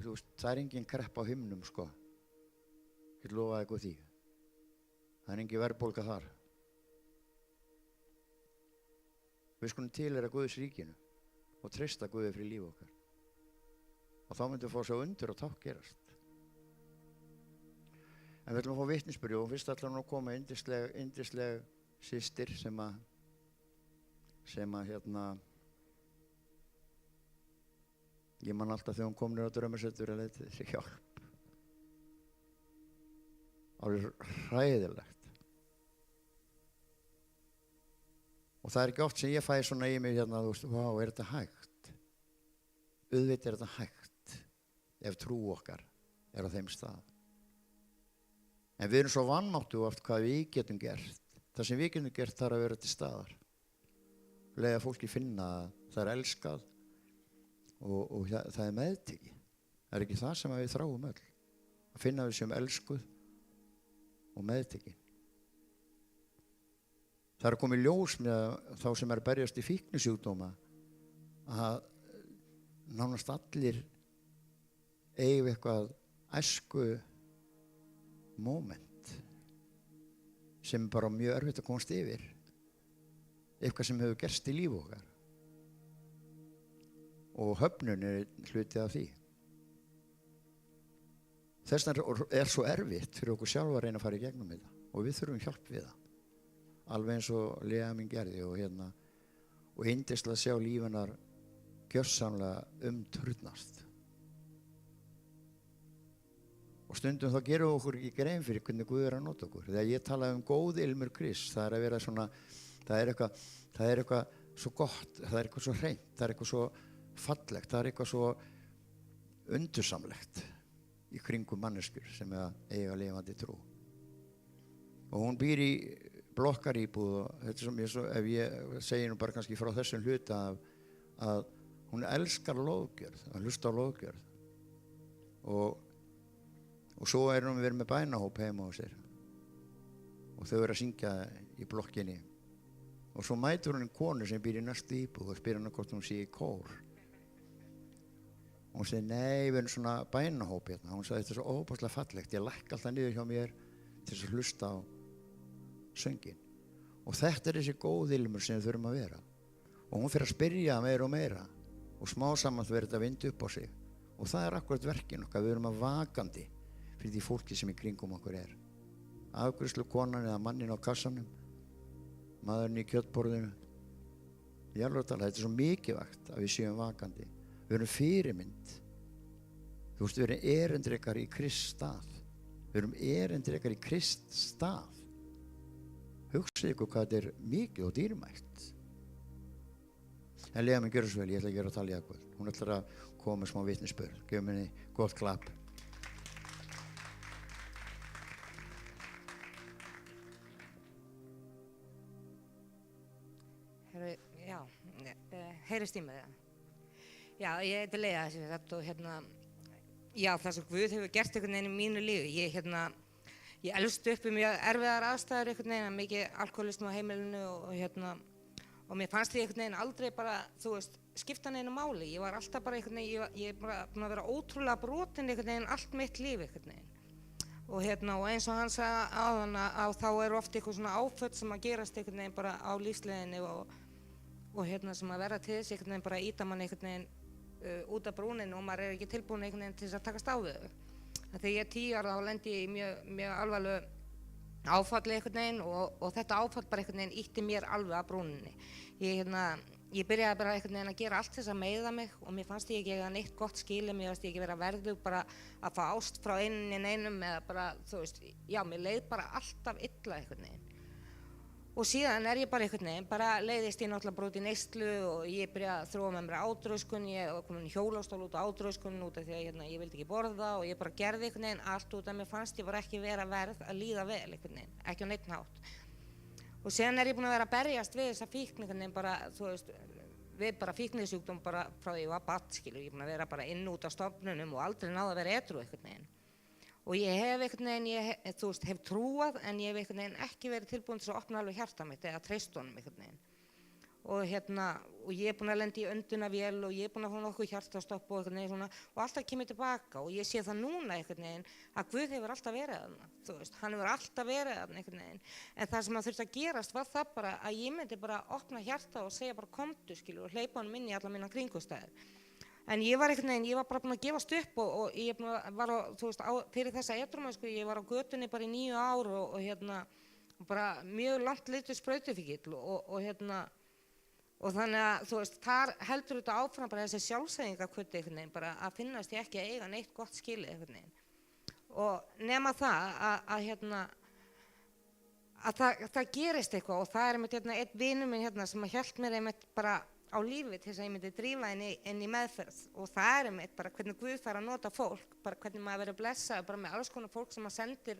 þú veist, það er engin krepp á himnum, sko. Ég get lofaði ykkur því. Það er engin verðbólga þar. Við skulum tilheyra Guðs ríkinu og treysta Guði fyrir líf okkar. Og þá myndum við fá svo undur og tákn gerast. En við ætlum að fá vitnisburð og fyrst ætlum við að koma yndisleg systir sem að ég man alltaf þegar hún kom niður á draumasetur að leita þessi hjálp. Alveg hræðilegt. Og það er ekki oft sem ég fæ svona í mig þú veist, vá, er þetta hægt? Auðvitað er þetta hægt ef trú okkar er á þeim stað. En við erum svo vanmáttu oft hvað við getum gert. Það sem við getum gert þarf að vera til staðar. Lega fólki finna að það er elskað og það er meðtekið. Það er ekki það sem við þráum öll. Að finna við sem elskuð og meðtekið. Það er komið ljós með þá sem er berjast í fíknisjúkdóma að nánast allir eiga eitthvað æsku moment sem bara mjög erfitt að komast yfir. Eitthvað sem hefur gerst í lífi okkar. Og höfnun er hluti af því. Þess vegna er svo erfitt fyrir okkur sjálf að reyna að fara í gegnum þetta. Og við þurfum hjálp við það. Alveg eins og Lea mín gerði og yndislega að sjá lífinar gjörsamlega umturnast. Og stundum þá gerum við okkur ekki grein fyrir hvernig Guð er að nota okkur. Þegar ég talaði góð ilmur Krists, það er að vera svona, það er eitthvað svo gott, það er eitthvað svo hreint, það er eitthvað svo fallegt, það er eitthvað svo undursamlegt í kringum manneskjur sem eiga lifandi trú. Og hún býr í blokkaríbúð og þetta er svo, ef ég segi nú bara kannski frá þessum hluta að hún elskar lofgjörð, að hlusta á lofgjörð. Og svo erum við verið með bænahóp heima á sér og þau eru að syngja í blokkinni Og svo mætur hún konu sem býr í næstu íbúð og spyr hana hvort hún sé í kór. Og hún segir, nei, við erum svona bænahóp hérna. Hún sagði, þetta er svo óbúslega fallegt. Ég lækka alltaf niður hjá mér til þess að hlusta á söngin. Og þetta er þessi góð ilmur sem við þurfum að vera. Og hún fyrir að spyrja meira og meira. Og smá saman verður þetta vind upp á sig. Og það er akkurat verkin okkar. Við erum að vakandi fyrir því fólki sem í kringum okkur er. Afgreiðslu konan eða mannin á kassanum. Maðurinn í kjötborðinu. Í alveg tala, þetta er svo mikilvægt að við séum vakandi. Við erum fyrirmynd. Þú veist, við erum erindrekar í Krists stað. Við erum erindrekar í Krists stað. Hugsið ykkur hvað þetta er mikið og dýrmætt. En Lea minn, gjörðu svo vel, ég ætla að gera að tala í akkvöld. Hún ætlar að koma með smá vitnisspurð. Gefum henni gott klapp. Já, heyrist í mig það. Já, ég heiti Lea og já, það sem Guð hefur gert einhvern veginn í mínu lífi. Ég elst upp í mjög erfiðar aðstæður einhvern veginn, mikið alkoholismi á heimilinu og mér fannst ég einhvern veginn aldrei bara, þú veist, skipta neinu máli. Ég var alltaf bara einhvern veginn, ég er bara búin að vera ótrúlega brotin einhvern veginn allt mitt líf einhvern veginn. Og eins og hann sagði áðan að þá eru oft eitthvað svona áföll sem að gerast einhvern veginn bara á lífsleiðinni og sem að vera til þess einhvern veginn bara íta mann einhvern veginn út af brúninu og maður er ekki tilbúin einhvern veginn til þess að takast á við þau. Þegar ég er 10 ára þá lendi ég í mjög alvarlegu áfalli einhvern veginn og þetta áfall bara einhvern veginn ýtti mér alveg af brúninni. Ég byrjaði bara einhvern veginn að gera allt þess að meiða mig og mér fannst ég ekki eiga neitt gott skilið, mér fannst ég ekki vera verðug bara að fá ást frá einum eða bara, þú veist, já, mér leið bara alltaf illa einhvern veginn. Og síðan er ég bara einhvern veginn, bara leiðist ég náttúrulega bara út í neyslu og ég byrjaði að þróa með mér átröskun, ég var komin í hjólastól út á átröskun út af því að ég vildi ekki borða og ég bara gerði einhvern veginn allt út af mér fannst ég bara ekki vera verð að líða vel einhvern veginn, ekki á neitt hátt. Og síðan er ég búin að vera að berjast við þessa fíkn einhvern veginn bara, þú veist, við bara fíknisjúkdóm bara frá því ég var barn, skilur, ég er búin að vera bara inn út á stofnunum og aldrei náð að vera edrú einhvern veginn. Og ég hef einhvern veginn, þú veist, hef trúað en ég hef einhvern veginn ekki verið tilbúin til að opna alveg hjarta mitt eða treysta honum einhvern veginn. Og ég er búin að lenda í öndunarvél og ég er búin að fá nokkuð hjartastopp og einhvern veginn svona og alltaf kemur tilbaka og ég sé það núna einhvern veginn að Guð hefur alltaf verið þarna, þú veist, hann hefur alltaf verið þarna einhvern veginn. En það sem að þurfti að gerast var það bara að ég myndi bara opna hjarta og segja bara komdu, skilur, og hleypa honum inn í alla mína kringumstæður. En ég var einhvern veginn, ég var bara búin að gefast upp og ég var á, þú veist, fyrir þessa edrúmennsku, ég var á götunni bara í 9 ár og bara mjög langt litur sprautufíkill og þannig að, þú veist, þar heldur þetta áfram bara þessi sjálfsæðingarkvöti einhvern veginn, bara að finnast ég ekki að eiga neitt gott skilið einhvern veginn. Og nema það að það gerist eitthvað og það er einmitt einn vinur minn sem að hélt mér einmitt bara á lífi til þess að ég myndi drífa inn í meðferð og það er einmitt bara hvernig Guð fær að nota fólk, bara hvernig maður verið blessað bara með alls konar fólk sem maður sendir,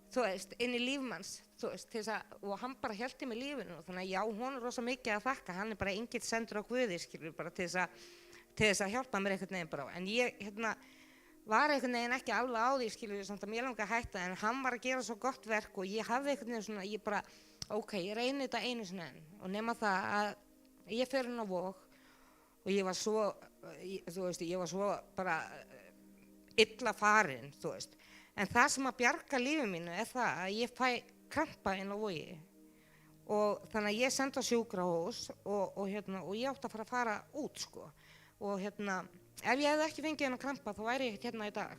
þú veist, inn í lífmanns, þú veist, til þess að, og hann bara hélt í mig lífinu og þannig að já, hún er rosa mikið að þakka, hann er bara engill sendur á Guði, skilur, bara til þess að hjálpa mér einhvern veginn bara, en ég, var einhvern veginn ekki alveg á því, skilur, samt að mér langaði að hætta, en hann var að gera svo gott verk og ég hafði einhvern veginn svona, ég bara, ok, ég reyni þetta einu sinni enn og nema það að ég fer inn á Vog og ég var svo, þú veist, ég var svo bara illa farin, þú veist. En það sem að bjarga lífi mínu er það að ég fæ krampa inn á Vogi og þannig að ég sendi á sjúkrahús og ég átti að fara út, sko. Og ef ég hefði ekki fengið hennar krampa þá væri ég ekkert hérna í dag.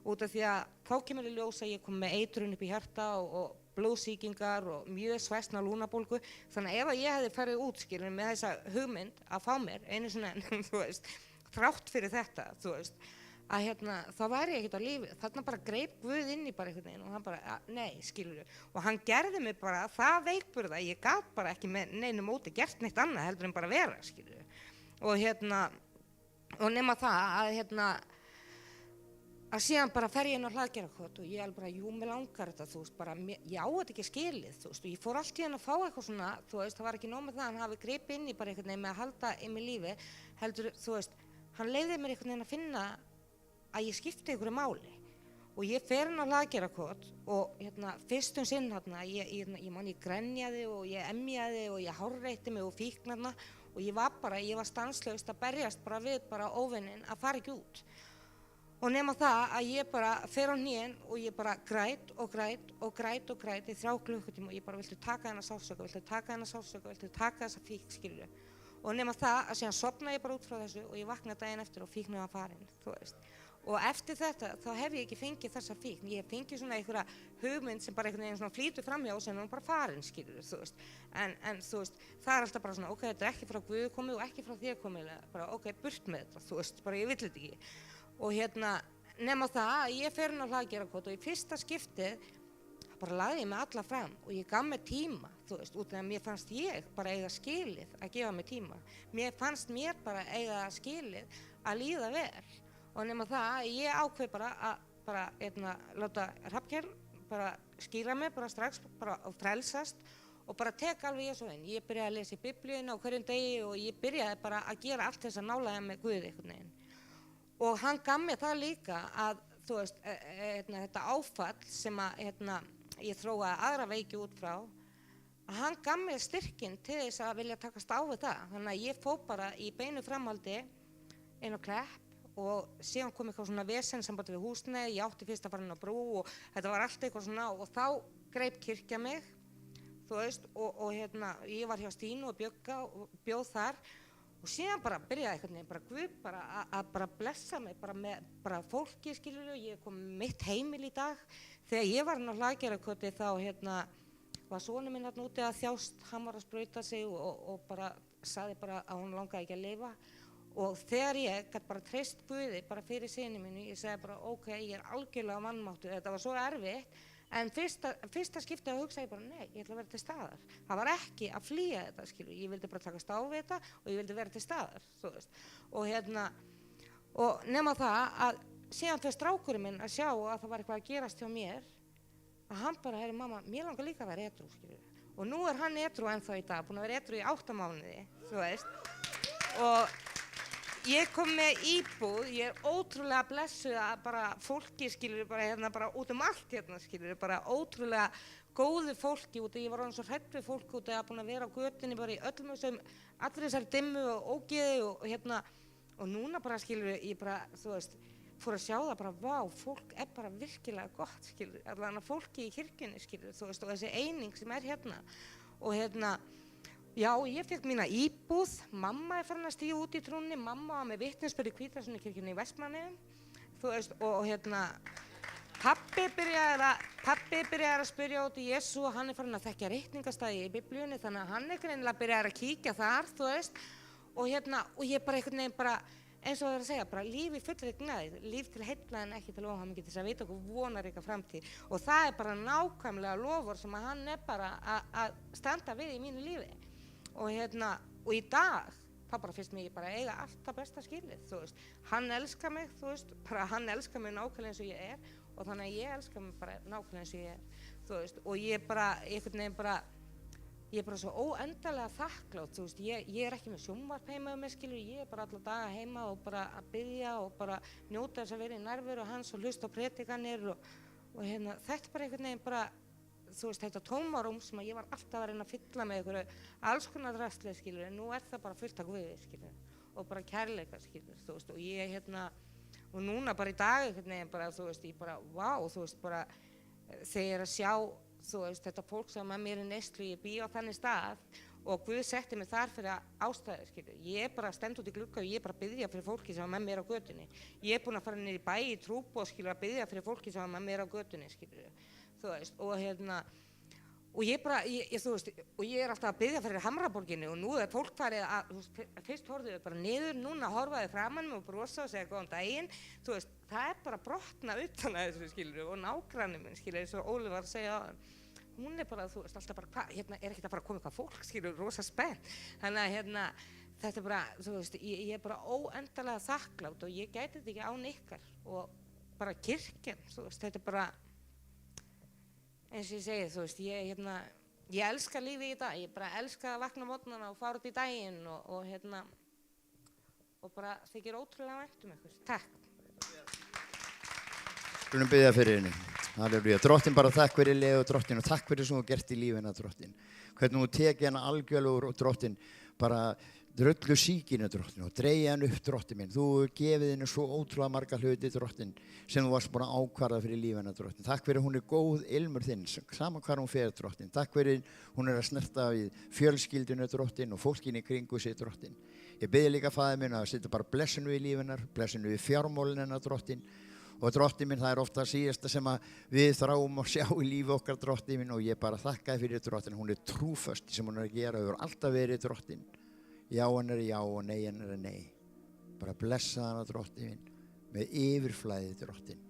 Út af því að þá kemur í ljós að ég kom með eitrun upp í hjarta og blóðsýkingar og mjög svæsna lúnabólgu. Þannig að ef ég hefði farið út, skilur, með þessa hugmynd að fá mér einu svona enn, þú veist, þrátt fyrir þetta, þú veist, að þá væri ég ekkert á lífi. Þarna bara greip Guð inn í bara einhvern veginn og hann bara, nei, skilur, og hann gerði mig bara það veikburða, ég gat bara ekki með neinu móti gert neitt annað heldur en bara vera, skilur. Og nema það að síðan bara fer ég inn á Hlaðgerðarkot og ég alveg bara, jú, mér langar þetta, þú veist, bara, ég á þetta ekki skilið, þú veist, og ég fór allt í hann að fá eitthvað svona, þú veist, það var ekki nóg með það, hann hafi gripið inn í bara einhvern veginn með að halda inn í lífi, heldur, þú veist, hann leyfði mér einhvern veginn að finna að ég skipti einhverju máli Og ég fer inn á Hlaðgerðarkot og fyrst sinn ég man ég grenjaði og ég emjaði og ég hárreitti mig og fíkn og ég var stanslaust að berjast bara við óvininn að fara ekki út. Og nema það að ég bara fer á hnén og ég bara græt í 3 klukkutíma og ég bara viltu taka þennan sársauka, viltu taka þessa fíkn, skilurðu. Og nema það að síðan sofna ég bara út frá þessu og ég vakna daginn eftir og fíknin var farin, þú veist. Og eftir þetta þá hef ég ekki fengið þessa fíkn, ég hef fengið svona einhverja hugmynd sem bara einhvern veginn svona flýtur framhjá og sem er bara farin, skilurðu, þú veist. En þú veist, það alltaf bara svona, ok, þetta er ekki frá Guði komið og ekki frá þér komið, bara ok, burt með þetta, þú veist, bara ég vill þetta ekki. Og nema það að ég fer inn á Hlaðgerðarkot og í fyrsta skiptið bara lagði ég mig alla fram og ég gaf mér tíma, þú veist, út af að mér fannst ég bara eiga skilið að gefa mér tíma. Mér fannst mér bara eiga skilið að líða vel. Og nema það að ég ákveð bara láta Hrafnkell bara skýra mig bara strax bara og frelsast og bara tek alveg ég svo inn. Ég byrjaði að lesa í Biblíuna á hverjum degi og ég byrjaði bara að gera allt þess að nálægja með Guði einhvern veginn. Og hann gaf mér það líka að, þú veist, þetta áfall sem að ég þróaði aðra veiki út frá, að hann gaf mér styrkinn til þess að vilja takast á við það. Þannig að ég fór bara í beinu framhaldi inn á Klepp og síðan kom eitthvað svona vesensamband við húsnæði, ég átti fyrst að fara inn á Brú og þetta var allt eitthvað svona og þá greip kirkja mig, þú veist, og ég var hjá Stínu og Bjögga og bjóð þar og síðan bara byrjaði einhvern veginn bara Guð bara að bara blessa mig bara með bara fólki, skilurðu, ég kom mitt heimil í dag. Þegar ég var inn á Hlaðgerðarkoti þá var sonur minn úti að þjást, hann var að sprauta sig og bara sagði bara að hún langaði ekki að lifa. Og þegar ég gat bara treyst Guði bara fyrir syni mínu, ég sagði bara ok, ég er algjörlega vanmáttuð, þetta var svo erfitt, en fyrsta skiptið að hugsa ég bara nei, ég ætla að vera til staðar. Það var ekki að flýja þetta, skilur, ég vildi bara takast á við þetta og ég vildi vera til staðar, þú veist. Og nema það að síðan fyrir strákurinn minn að sjá að það var eitthvað að gerast hjá mér, að hann bara, herri mamma, mér langar líka að vera edrú, skilur. Og nú er hann edrú ennþá í dag, búinn að vera edrú í 8 mánuði, þú veist. Og ég kom með íbúð, ég er ótrúlega blessuð að bara fólki, skilur, bara út allt skilur, bara ótrúlega góðu fólki út, ég var orðin svo hrædd við fólk út að búin að vera á götunni bara í öllum þessum, allir þessari dimmu og ógeði og núna bara, skilur, ég bara, þú veist, fór að sjá það bara, vá, fólk er bara virkilega gott, skilur, allavega fólki í kirkjunni, skilur, þú veist, og þessi eining sem er og já, ég fekk mína íbúð, mamma er farin að stíga út í trúnni, mamma var með vitnisburð í Hvítasunnu-kirkjunni í Vestmannaeyjum, þú veist, og pabbi byrjaði að spyrja út í Jesú og hann er farin að þekkja ritningastaði í Biblíunni, þannig að hann greinilega byrjaði að kíkja þar, þú veist, og ég bara einhvern veginn bara, eins og það er að segja, bara líf í fullri gnægð, líf til heilla en ekki til óhamingju til þess að vita okkur vonaríka framtíð og það er bara nákvæmlega lofur sem að hann er bara að standa við í mínu lífi. Og í dag, þá bara finnst mér bara eiga allt það besta skilið, þú veist. Hann elskar mig, þú veist, bara hann elskar mig nákvæmlega eins og ég er og þannig að ég elskar mig bara nákvæmlega eins og ég er, þú veist. Og ég bara, einhvern veginn bara, ég er bara svo óendanlega þakklátt, þú veist. Ég er ekki með sjónvarp heima með skilur, ég er bara alla daga heima og bara að biðja og bara njóta þess að vera í nærveru hans og hlusta á predikanir og þetta er bara einhvern veginn bara, þú veist, þetta tómarúm sem að ég var alltaf að reyna að fylla með einhverju alls konar drasli, skilur, en nú er það bara fullt af Guði, skilur, og bara kærleika, skilur, þú veist, og ég, og núna bara í dag, einhvern veginn, bara, þú veist, ég bara, vá, þú veist, bara, þegar ég er að sjá, þú veist, þetta fólk sem að mér er neyslu, ég bý á þannig stað og Guð setti mig þar fyrir ástæður, skilur, ég bara stend út í glugga og ég bara biðja fyrir fólki sem að með mér á götunni, ég er búin að fara niður í bæ í trúboð, skilur, að biðja fyrir fólki sem að með mér á götunni, skilur, þú veist, og ég bara, þú veist, og ég er alltaf að biðja fyrir Hamraborginni og nú er fólk farið að, þú veist, fyrst horfðu þau bara niður, núna horfaðu framan mig og brosa og segja góðan daginn, þú veist, það er bara brotna utan að þessu, skilur, og nágranni minn, skilur, eins og Óli var að segja áðan, hún er bara, þú veist, alltaf bara, hvað, er ekkert að fara að koma eitthvað fólk, skilur, rosa spennt, þannig að, þetta er bara, þú veist, ég er bara óendanlega þakklátt og ég gæti þetta ekki án ykkar og bara kirkjan, þú veist, þetta er bara, eins og ég segi, þú veist, ég elska lífið í dag, ég bara elska að vakna á morgnana og fara út í daginn og bara þykir ótrúlega vænt ykkur. Takk. Skulum biðja fyrir henni. Halleluja. Drottin, bara takk fyrir Leo, drottin, og takk fyrir sem þú gert í lífina, drottin. Hvernig þú tekið hana algjörlega úr, drottin, bara dröllu síkinu, drottin, og dreigja hann upp, drottin minn. Þú gefið henni svo ótrúlega marga hluti, drottin, sem þú varst búin að ákvarða fyrir lífina, drottin. Takk fyrir hún góð ilmur þinn, sama hvar hún fer, drottin. Takk fyrir hún að snerta við fjölskyldinu, drottin, og fólkinni í kringu sig, drottin. Ég biðja líka faðir minn að setja bara blessinu í lífinar, blessinu í fjármálin hennar, drottin. Og drottin minn, það ofta síðasta sem við þráum að sjá í lífi okkar, drottin minn, og ég bara þakkaði fyrir drottin. Hún trúföst sem hún að gera, hefur alltaf verið drottin. Já hann já og nei hann nei. Bara blessa hana, drottin minn, með yfirflæði, drottin,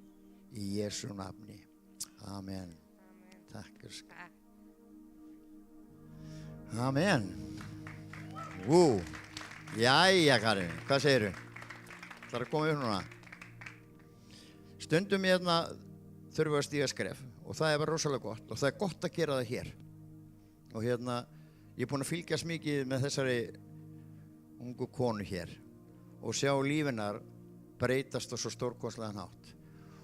í Jesú nafni. Amen. Takk. Amen. Jæja, Karin, hvað segirðu? Það að koma upp núna. Stundum þurfum við að stíga skref og það bara rosalega gott og það gott að gera það hér. Og ég er búinn að fylgjast mikið með þessari ungu konu hér og sjá lífinar breytast á svo stórkostlegan hátt.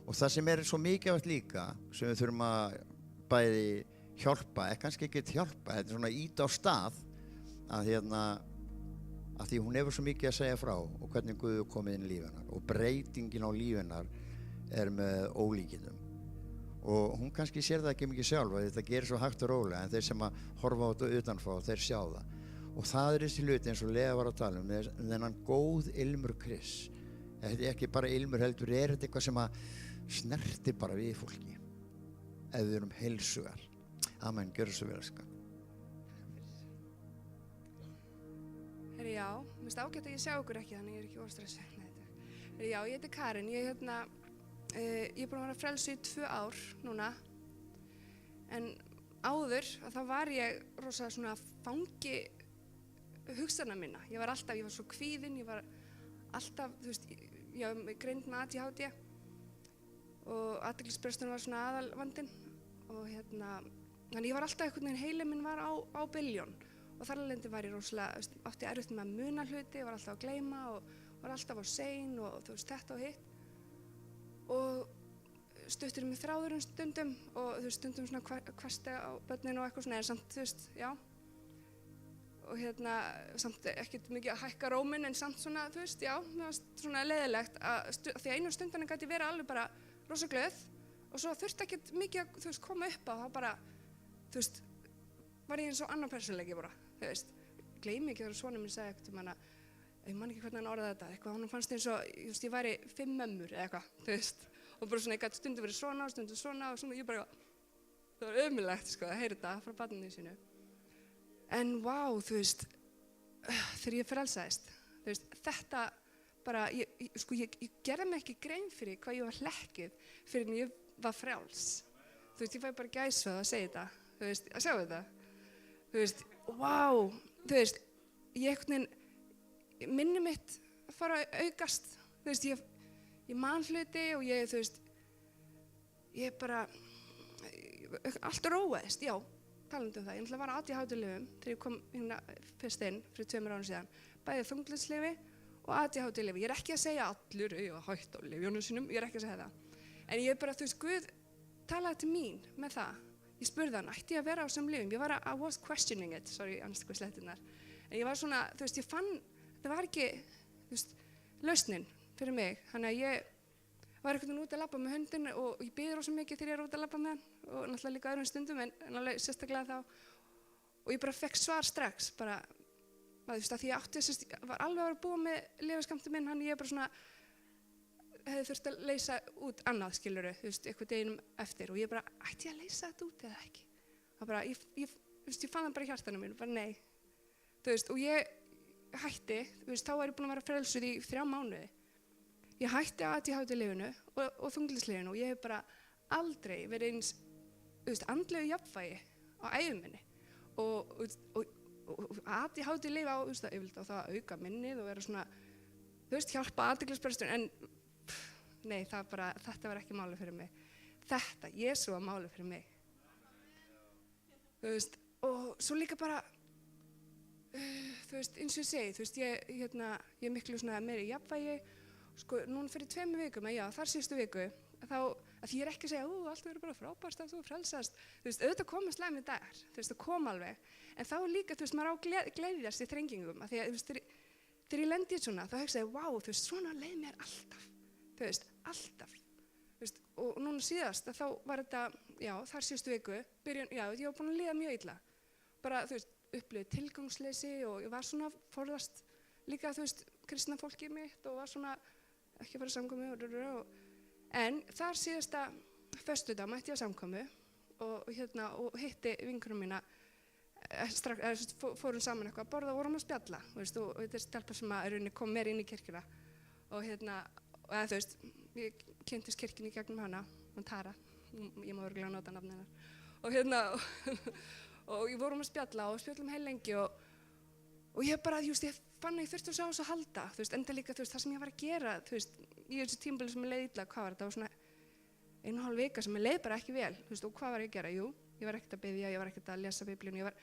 Og það sem svo mikilvægt líka, sem við þurfum að bæði hjálpa, kannski ekki hjálpa, þetta svona ýta á stað, að því hún hefur svo mikið að segja frá og hvernig Guð komið inn í lífinar og breytingin á lífinar með ólíkindum. Og hún kannski sér það ekki mikið sjálf að þetta gerir svo hægt og rólega, en þeir sem að horfa á þetta utanfrá, þeir sjá það. Og það þessi hluti eins og Lea var að tala þennan góð ilmur Krists. Þetta ekki bara ilmur heldur, þetta eitthvað sem að snertir bara við fólki, ef við erum heilsugar. Amen, gjörðu svo vel, sko. Herri, já, mér finnst ágætt að ég sjá ykkur ekki, þannig ég ekki óstressuð. Herri, já, ég heiti Karin, ég er búin að vera frelsuð í 2 ár núna, en áður þá var ég rosa svona fangi hugsana minna. Ég var svo kvíðin, ég var alltaf, þú veist, ég var greind með ADHD og athyglisbresturinn var svona aðalvandinn og þannig ég var alltaf einhvern veginn, heilinn minn var á billjón og þar af leiðandi var ég rosalega, átti erfitt með að muna hluti, var alltaf að gleyma og var alltaf á sein og þú veist, þetta og hitt. Og stuttur með þráðurinn stundum og þú veist, stundum svona hvesta á börnin og eitthvað svona, en samt, þú veist, já. Og samt ekkert mikið að hækka róminn, en samt svona, þú veist, já, það var svona leiðilegt því að einu stundan gæti verið alveg bara rosa glöð og svo þurfti ekkert mikið að, þú veist, koma upp á, þá bara, þú veist, var ég eins og annar persónuleiki bara, þú veist. Gleymi ekki þegar sonur minn sagði eitthvað ég man ekki hvernig hann orðaði þetta, eitthvað, hann fannst eins og, ég væri 5 mömmur eða eitthvað, þú veist, og bara svona, ég gæti stundum verið svona og stundum svona og svona, ég bara, það var ömurlegt, sko, að heyra þetta frá barninu sínu. En vá, þú veist, þegar ég frelsaðist, þú veist, þetta bara, ég gerði mig ekki grein fyrir hvað ég var hlekkið fyrir en ég var frjáls. Þú veist, ég fæ bara gæsahúð að segja þetta, þú veist, að sjá þetta. Þú veist, vá, þú veist, minni mitt að fara að aukast, þú veist, ég man hluti og þú veist, ég bara, allt róaðist, já, talandi það. Ég var á ADHD-lyfjum þegar ég kom fyrst inn fyrir 2 árum síðan, bæði þunglyndislyfi og ADHD-lyfi. Ég er ekki að segja allur, ég var hætt á lyfjunum sínum, ég er ekki að segja það. En ég bara, þú veist, Guð talaði til mín með það. Ég spurði hann, ætti ég að vera á þessum lyfjum? Ég I was questioning it, sorry, ansku slettinnar. En ég var svona, þú veist, ég fann, það var ekki, þú veist, lausnin fyrir mig. Þannig að ég var einhvern veginn út að labba með hundinn og ég biður rosa mikið þegar ég er út að labba með hann og náttúrulega líka öðrum stundum en alveg sérstaklega þá. Og ég bara fekk svar strax, bara, þú veist, að því ég var alveg að vera búið með lyfjaskammtinn minn, hann ég bara svona hefði þurft að leysa út annað, skilurðu, þú veist, eitthvað deginum eftir og ég bara, ætti ég að leysa þetta út eða ekki? Það bara, ég fann það bara í hjartanum mínu, bara nei. Þú veist, og ég hætti, þú veist, þá var ég búin að vera frelsuð í 3 mánuði. Ég hætti ADHD-lyfinu og þunglyndislyfinu og ég hef bara aldrei verið eins, þú veist, andlegu jafnvægi á ævi minni. Og ADHD-lyf á, þú veist, yfirleitt á það að auka minnið og vera svona, þú veist, hjálpa athyglisbrestur, en nei, þetta var ekki málið fyrir mig. Þetta, Jesú var málið fyrir mig. Þú veist, og svo líka bara, þú veist, eins og ég segi, þú veist, ég er miklu svona meiri jafnvægi, sko, núna fyrir 2 vikum, já, þar síðustu viku, þá að ég ekki að segja, allt verður bara frábært að þú frelsast, þú veist, auðvitað koma slæmir dagar, þú veist, það kom alveg, en þá líka, þú veist, maður á gleðjast í þrengingum, að því að, þú veist, þegar ég lendi í svona, þá hugsaði ég, þú veist, svona leið mér alltaf, þú veist, alltaf, þú veist, og núna síðast, að þá var þetta, þar síðustu viku, ég var búin að líða mjög illa, bara, þú veist, upplifði tilgangsleysi og ég var svona forðast líka, þú veist, kristna fólkið mitt og var svona ekki að fara samkomu en þar síðasta föstudag mætti ég á samkomu og hitti vinkonum mína fórum saman eitthvað að borða og vorum að spjalla, veist, og þetta er stelpa sem að kom meir inn í kirkjuna og þú veist, ég kynntist kirkjunni í gegnum hana, hún Tara, ég má örugglega nota nafn hennar og ég vorum að spjalla og spjallum heil lengi og ég bara, ég fann að ég þurfti á þessu að halda, þú veist, enda líka, þú veist, það sem ég var að gera, þú veist, í þessu tímabili sem ég leið illa, hvað var þetta, var svona 1,5 vika sem ég leið bara ekki vel, þú veist, og hvað var ég að gera, ég var ekkert að biðja, ég var ekkert að lesa Biblíuna, ég var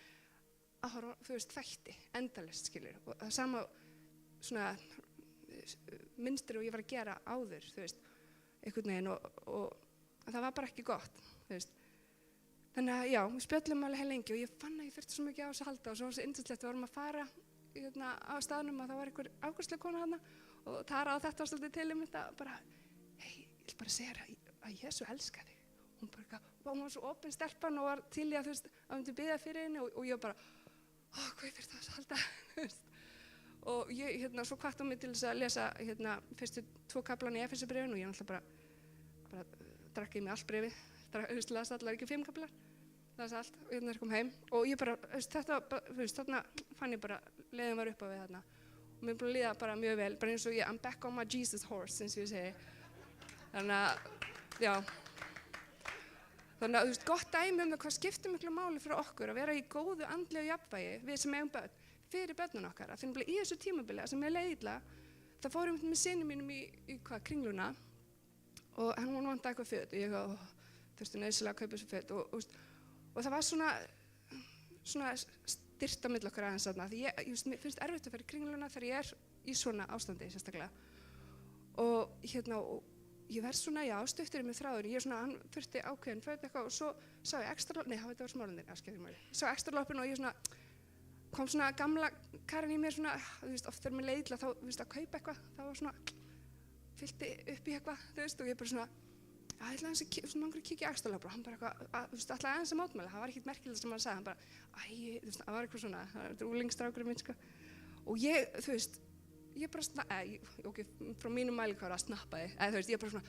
að horfa, þú veist, þætti, endalaust, skilur, og það sama svona mynstri og ég var að gera áður, þú veist, einhvern veginn og það var bara ekki gott, þú veist. Þannig að við spjöllum alveg heil lengi og ég fann að ég þurfti svo mikið á þessu að halda og svo var þessi yndislegt, við vorum að fara á staðnum og þá var einhver afgreiðslu kona þarna og Tara á þetta svolítið til þetta bara, ég vil bara segja að Jesú elska þig. Hún bara, hún var svo opin stelpan og var til í að, þú veist, að myndi biðja fyrir henni og ég bara, hvað ég þurfti á þessu að halda, þú veist. Og ég, svo hvatti hún mig til þess að lesa, fyrstu 2 kaflana í Efesubréfinu og ég náttúrulega bara drakk í mig allt bréfið. Las allar ekki 5 kaflar, las allt og þegar kom heim og ég bara, þarna fann ég bara, leiðin var upp á við þarna og mér búin að líða bara mjög vel, bara eins og I'm back on my Jesus horse, eins og ég segi. Þannig að, þannig að, þú veist, gott dæmi það hvað skiptir miklu máli fyrir okkur að vera í góðu andlegu jafnvægi, við sem eigum börn, fyrir börnun okkar, að finna í þessu tímabili sem ég leið illa, það fór ég með syni mínum í Kringluna og hún vantaði eitthvað föt og ég þurfti nauðsynlega að kaupa þessu föt og það var svona styrt á milli okkar aðeins þarna því mér finnst erfitt að fara í Kringluna þegar ég er í svona ástandi sérstaklega og ég verð svona, stuttur með þráður hann þurfti ákveðin föt eitthvað og svo sá ég ekstra þetta var Smáralind, sá ekstra loppin og ég kom svona gamla Karin í mér svona, þú veist, oft þegar mér leið illa þá, þú veist, að kaupa eitthvað, það var svona fyllti upp í eitthvað, þú veist, og ég bara svona ég ætlaði aðeins að mangur að kíkja í axlarlöfur og hann bara eitthvað, þú veist, ætlaði aðeins að mótmæla, það var ekkert merkilegt sem hann sagði, hann bara, þú veist, það var eitthvað svona, það er úlingsstrákurinn minn, sko. Og ég, þú veist, ég bara, frá mínum mælikvarða snappaði, þú veist, ég bara svona,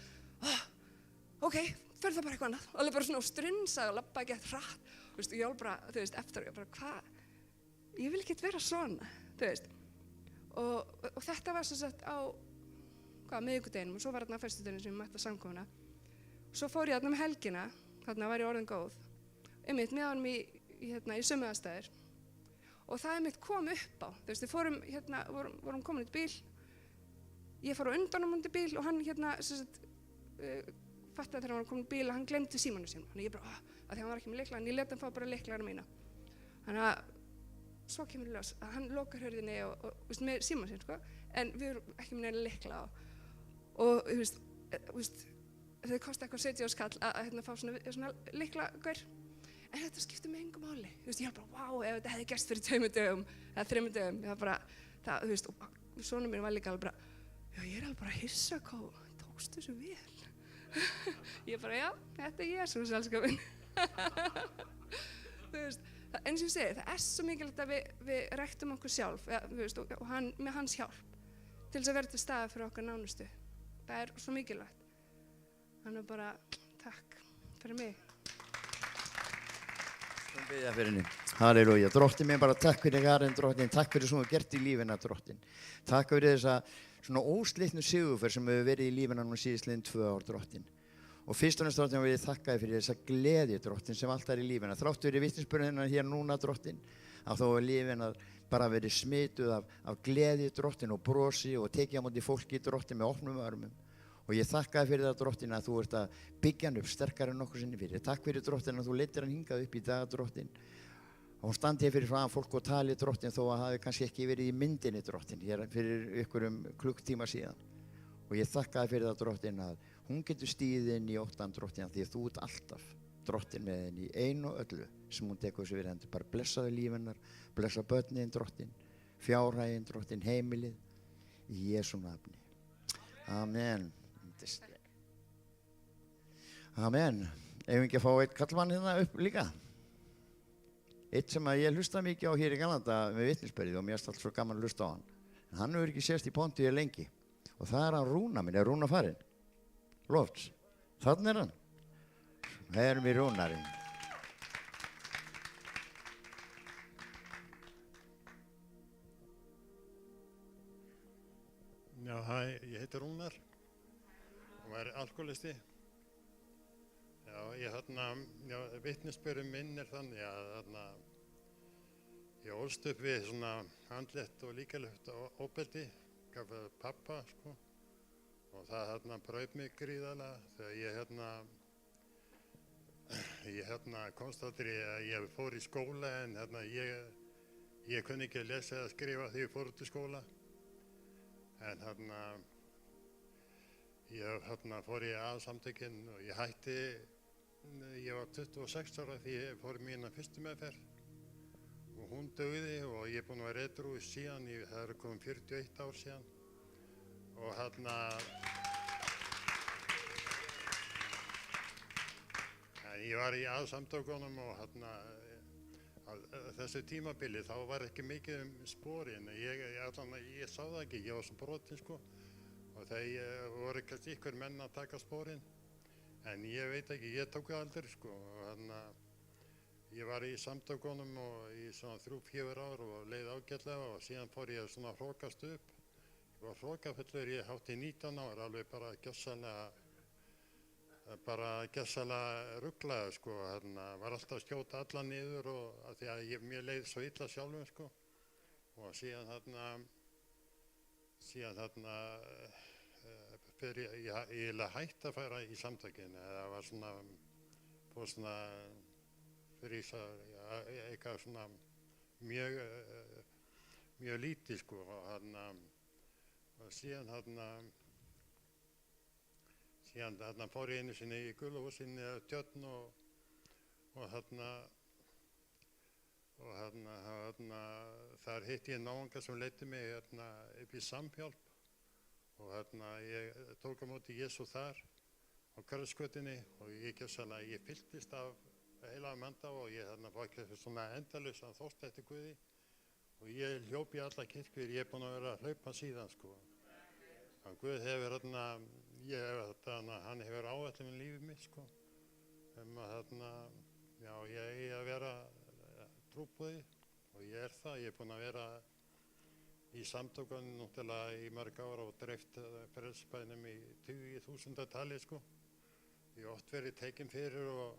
ok, fer það bara eitthvað annað, og alveg bara svona strunsaði og labbaði ekki eftir hratt, þú veist, og ég alveg bara, þú veist, eftir, ég bara, hvað, ég vil ekkert vera svona, þú veist, og þetta var sem sagt á, miðvikudeginum og svo var þarna á föstudeginum sem ég mætti á samkomuna. Svo fór ég þarna með helgina, þarna var ég orðin góð, einmitt með honum í sömu aðstæður og það einmitt kom upp á, þú veist, við fórum vorum komin í bíl, ég fór á undan honum undir bíl og hann fattaði þegar hann var komin í bíl að hann glemdi símanum sínum, þannig ég bara, að því hann var ekki með lykla, en ég lét hann fá bara lyklana mína, þannig að svo kemur í ljós að hann lokar hurðinni og veist, með símanum sín, sko, en við erum ekki með neina lykla og þú veist, þau kosti eitthvað 70 skall að fá svona lyklagaur en þetta skiptir mig engu máli þú veist, ég var bara, ef þetta hefði gerst fyrir 2 dögum eða 3 dögum, ég var bara það, þú veist, og sonur mín var líka alveg bara ég er alveg bara að hissa hvað tókstu þessu vel ég bara, þetta er Jesús, elskar minn þú veist, eins og ég segi, það er svo mikilvægt að við ræktum okkur sjálf þú veist, og með hans hjálp til þess að vera til staðar fyrir okkar nánustu það er svo mikilvægt þannig bara, takk fyrir mig. Svo biðja fyrir henni. Halleluja. Drottinn minn, bara takk fyrir Karen, drottinn. Takk fyrir sem þú gert í lífina, drottinn. Takk fyrir þessa svona óslitnu sigurferð sem hefur verið í lífina nú síðastliðin 2 ár, drottinn. Og fyrst og næst, drottinn, vil ég þakka þér fyrir þessa gleði, drottinn, sem alltaf er í lífina. Þrátt fyrir vitnisburðina hér núna, drottinn, að þó er lífin að bara verið smituð af gleði, drottinn, og brosi og tekið á móti fólki, drottinn, með opnum örmum. Og ég þakka þér fyrir það, drottinn, að þú ert að byggja hann upp sterkar en nokkur sinni fyrir. Takk fyrir, drottinn, að þú leiddir hann hingað upp í dag, drottinn. Og hún standi hér fyrir framan fólk og tali, drottinn, þó að hafi kannski ekki verið í myndinni, drottinn, hér fyrir ykkur klukkutíma síðan. Og ég þakka þér fyrir það, drottinn, að Hún getur stíðið inn í óttan drottin því að þú ert alltaf drottin með henni í einu og öllu sem hún tekur sér við hendur. Bara blessaðu líf hennar, blessa börnin drottin, fjárhaginn drottin, heimilið í Jesú nafni. Amen. Amen. Ef við ekki að fá eitt kallmann hérna upp líka. Eitt sem að ég hlusta mikið á hér í Kanada með vitnisbyrði og mér er alltaf svo gaman að hlusta á hann. En hann hefur ekki sést í Pontíu lengi. Og það er hann Rúna minn, Rúna farinn. Lofts. Þannig hann. Heyrum í Rúnarinn. Já, hæ, ég heiti Rúnar og er alkoholisti. Já, vitnisbyrðin minn er þannig að ég ólst upp við svona andlegt og líkamlegt ofbeldi, gaf pappa, sko. Og það braut mig gríðarlega þegar ég komst aldrei að ég fór í skóla en ég kunni ekki að lesa eða skrifa þegar ég fór út í skóla. En ég fór í aðsamtökin og ég hætti, ég var 26 ára því ég fór í mína fyrstu meðferð og hún dugði og ég er búinn að vera edrú síðan, það er komin 41 ár síðan og en ég var í aðsamtökunum og á þessu tímabili þá var ekki mikið sporin, ég sá það ekki, ég var svo brotinn sko og það voru kannski ykkur menn að taka sporin en ég veit ekki, ég tók það aldrei sko og ég var í samtökunum og í svona 3-4 ár og leið ágætlega og síðan fór ég svona að hrókast upp. Ég var hrókafullur, ég hátti 19 ár, alveg bara gjössalega rugglaður sko, var alltaf að skjóta alla niður og að því að mér leið svo illa sjálfum sko og síðan fyrir ég hætti að fara í samtökin eða var svona fyrir eitthvað svona mjög lítið sko og síðan fór ég einu sinni í Gulahúsinni Tjörn og þar hitti ég náunga sem leiddi mig upp í Samhjálp og ég tók á móti Jesú þar á Karlsgötunni og ég fylltist af heila manda og ég fór svona endalausan þorst eftir Guði og ég hljóp í alla kirkjur, ég er búinn að vera að hlaupa síðan sko. Og Guð hefur hann hefur áætlun með lífið mitt sko. Já, ég eigi að vera trúboði og ég er það, ég er búinn að vera í samtökunum náttúrulega í mörg ára og dreift frelsisbænum í 20.000 tali sko. Ég hef oft verið tekinn fyrir og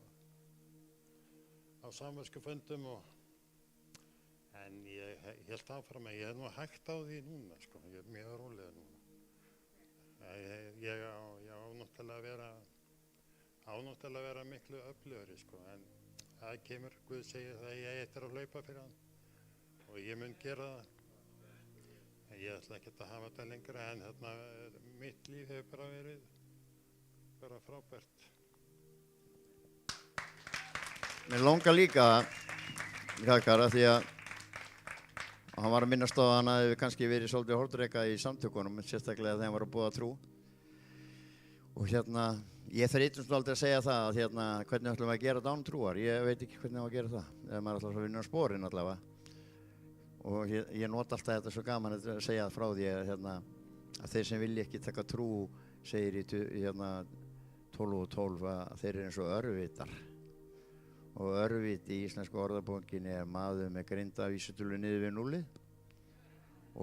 á samviskufundum en ég hélt áfram að ég nú hægt á því núna sko, ég er mjög rólega núna. Ég á náttúrulega að vera miklu öflugri sko, en það kemur, Guð segir það ég eftir að hlaupa fyrir hann og ég mun gera það. Ég ætla ekki að hafa þetta lengra en mitt líf hefur bara verið frábært. Mér langar líka Hjalkar því að hann var að minnast á að hann hefði kannski verið svolítið hornreka í samtökunum, sérstaklega þegar hann var að boða trú. Og ég þreytum svona aldrei að segja það að hvernig ætlum við að gera þetta án trúar. Ég veit ekki hvernig á að gera það, ef maður ætlar að vinna á sporin allavega. Og ég nota alltaf þetta svo gaman að segja frá því að þeir sem vilja ekki taka trú segir í 12:12 að þeir eru eins og örvitar. Og örvit í íslensku orðabókinni er maður með grinda vísitölu niður við 0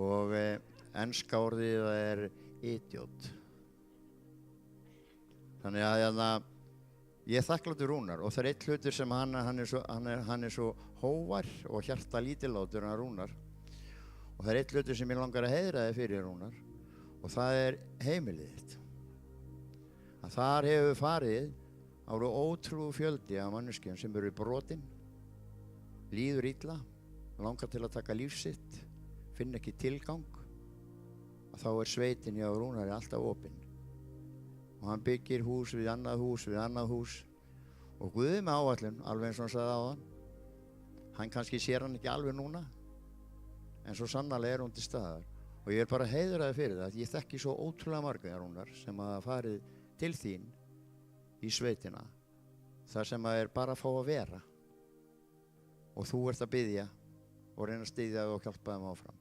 og enska orðið er idiot. Þannig að ég er þakklátur Rúnar og það er eitt hlutur sem hann er svo hóvar og hjarta lítillátur hann Rúnar og það er eitt hlutur sem ég langar að heiðra þig fyrir Rúnar og það er heimilið þitt. Að þar hefur farið ára ótrúðu fjöldi af manneskjum sem eru brotin, líður illa, langar til að taka líf sitt, finn ekki tilgang, að þá er sveitin hjá Rúnari alltaf opin. og hann byggir hús við annað hús og Guð er með áætlun, alveg eins og hann sagði áðan. Hann kannski sér hann ekki alveg núna, en svo sannarlega hún til staðar. Og ég bara heiðraði fyrir það að ég þekki svo ótrúlega marga Rúnar sem hafa farið til þín í sveitina, þar sem bara að fá að vera. Og þú ert að biðja og reyna að styðja og hjálpa þeim áfram.